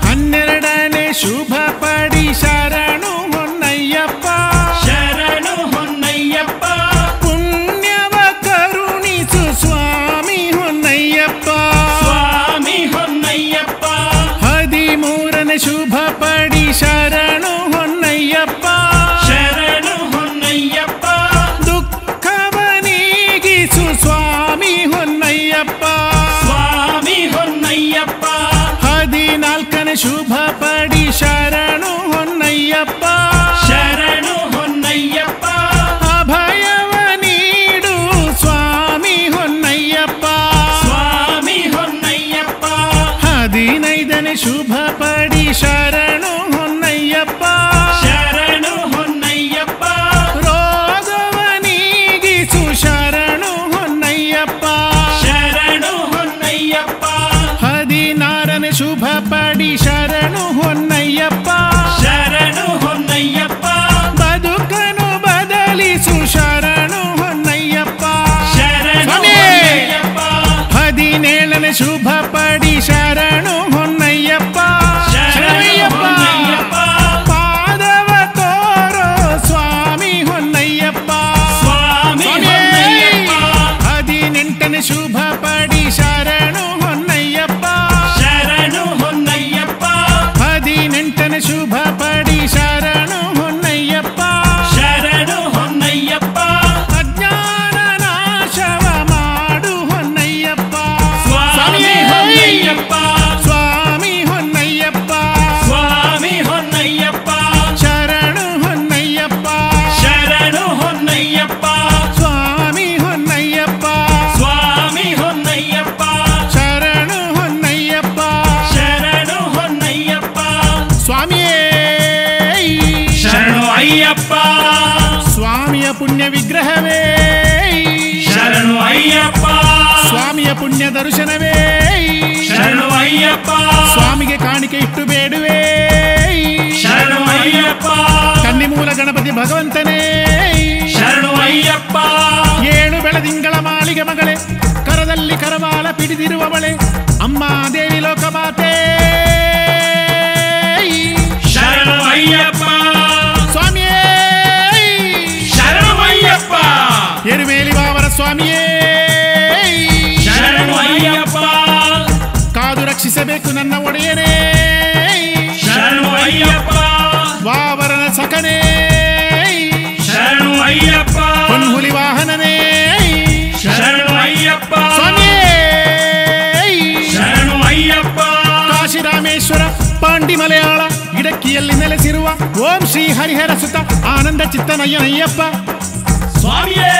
ಹನ್ನೆರಡನೇ ಶುಭ ಪಡಿ ಶರಣು ಹೊನ್ನಯ್ಯಪ್ಪ ಶರಣು ಹೊನ್ನಯ್ಯಪ್ಪ ಪುಣ್ಯವ ಕರುಣಿಸು ಸ್ವಾಮಿ ಹೊನ್ನಯ್ಯಪ್ಪ ಸ್ವಾಮಿ ಹೊನ್ನಯ್ಯಪ್ಪ ಹದಿಮೂರನೇ ಶುಭ ಪಡಿ ಶರಣು ಹೊನ್ನಯ್ಯಪ್ಪ ಶರಣು ಹೊನ್ನಯ್ಯಪ್ಪ ದುಃಖವ ನೀಗಿಸು ಸ್ವಾಮಿ ಹೊನ್ನಯ್ಯಪ್ಪ ಸ್ವಾಮಿ ಹೊನ್ನಯ್ಯಪ್ಪ ಹದಿನಾಲ್ಕನೇ ಶುಭ ಪಡಿ ಶರಣು ಹೊನ್ನಯ್ಯಪ್ಪ ಶರಣು ಹೊನ್ನಯ್ಯಪ್ಪ ಅಭಯವ ನೀಡು ಸ್ವಾಮಿ ಹೊನ್ನಯ್ಯಪ್ಪ ಸ್ವಾಮಿ ಹೊನ್ನಯ್ಯಪ್ಪ ಹದಿನೈದನೇ ಶುಭ ಪಡಿ ಶರಣು ಹೊನ್ನಯ್ಯಪ್ಪ ಶರಣು ಹೊನ್ನಯ್ಯಪ್ಪ ರೋಗವ ನೀಗಿಸು ಶರಣು ಹೊನ್ನಯ್ಯಪ್ಪ ಶರಣು ಹೊನ್ನಯ್ಯಪ್ಪ ಹದಿನಾರನೇ ಶುಭ ಪಡಿ ಶರಣು ಹೊನ್ನಯ್ಯಪ್ಪ ಶರಣು ಹೊನ್ನಯ್ಯಪ್ಪ ಬದುಕನು ಬದಲಿಸು ಶರಣು ಹೊನ್ನಯ್ಯಪ್ಪ ಶರಣು ಸ್ವಾಮಿ! ಹೊನ್ನಯ್ಯಪ್ಪ ಹದಿನೇಳನೇ ಶುಭ ಪಡಿ ಶರಣು ಹೊನ್ನಯ್ಯಪ್ಪ ಶರಣು ಹೊನ್ನಯ್ಯಪ್ಪ ಪಾದವ ತೋರೋ ಸ್ವಾಮಿ ಹೊನ್ನಯ್ಯಪ್ಪ ಸ್ವಾಮಿ ಹೊನ್ನಯ್ಯಪ್ಪ ಹದಿನೆಂಟನೇ ಶುಭ ಪಡಿ ಶರಣು ಹೊನ್ನಯ್ಯಪ್ಪ ಶರಣು ಹೊನ್ನಯ್ಯಪ್ಪ ಹದಿನೆಂಟನೇ ಶುಭ ಪಡಿ ಶರಣು ಹೊನ್ನಯ್ಯಪ್ಪ ಶರಣು ಹೊನ್ನಯ್ಯಪ್ಪ ಅಜ್ಞಾನ ನಾಶವ ಮಾಡು ಹೊನ್ನಯ್ಯಪ್ಪ ಸ್ವಾಮಿ ಹೊನ್ನಯ್ಯಪ್ಪ ಸ್ವಾಮಿ ಹೊನ್ನಯ್ಯಪ್ಪ ಸ್ವಾಮಿ ಹೊನ್ನಯ್ಯಪ್ಪ ಶರಣು ಹೊನ್ನಯ್ಯಪ್ಪ ಶರಣು ಹೊನ್ನಯ್ಯಪ್ಪ ಸ್ವಾಮಿ ಹೊನ್ನಯ್ಯಪ್ಪ ಸ್ವಾಮಿ ಹೊನ್ನಯ್ಯಪ್ಪ ಶರಣು ಹೊನ್ನಯ್ಯಪ್ಪ ಶರಣು ಹೊನ್ನಯ್ಯಪ್ಪ ಸ್ವಾಮಿಯೇ ಶರಣು ಅಯ್ಯಪ್ಪ ಸ್ವಾಮಿಯ ಪುಣ್ಯ ವಿಗ್ರಹವೇ ಶರಣು ಅಯ್ಯಪ್ಪ ಸ್ವಾಮಿಯ ಪುಣ್ಯ ದರ್ಶನವೇ ಶರಣು ಅಯ್ಯಪ್ಪ ಸ್ವಾಮಿಗೆ ಕಾಣಿಕೆ ಇಟ್ಟು ಬೇಡುವೆ ಶರಣು ಅಯ್ಯಪ್ಪ ಕನ್ನಿಮೂಲ ಗಣಪತಿ ಭಗವಂತನೇ ಶರಣು ಅಯ್ಯಪ್ಪ ಏಳು ಬೆಳದಿಂಗಳ ಮಾಳಿಗೆ ಮಗಳೇ ಕರದಲ್ಲಿ ಕರವಾಲ ಪಿಡಿದಿರುವವಳೆ ಅಮ್ಮ ದೇವಿ ಲೋಕಮಾತೆ ಶರಣು ಅಯ್ಯಪ್ಪ ಸ್ವಾಮಿಯೇ ಶರಣು ಅಯ್ಯಪ್ಪ ಎರುಮೇಲಿ ಬಾವರ ಸ್ವಾಮಿಯೇ ಶರಣು ಅಯ್ಯಪ್ಪ ಕಾದು ರಕ್ಷಿಸಬೇಕು ನನ್ನ ಒಡೆಯನೇ ಶರಣು ಅಯ್ಯಪ್ಪ ವಾವರನ ಸಖನೇ ಶರಣು ಅಯ್ಯಪ್ಪ ಹೊನ್ಹುಲಿ ವಾಹನನೇ ಶರಣು ಅಯ್ಯಪ್ಪ ಸ್ವಾಮಿಯೇ ಶರಣು ಅಯ್ಯಪ್ಪ ಕಾಶಿರಾಮೇಶ್ವರ ಪಾಂಡಿ ಮಲಯಾಳ ಇಡಕ್ಕಿಯಲ್ಲಿ ನೆಲೆಸಿರುವ ಓಂ ಶ್ರೀ ಹರಿಹರ ಸುತ ಆನಂದ ಚಿತ್ತನಯ್ಯನಯ್ಯಪ್ಪ ಸ್ವಾಮಿಯೇ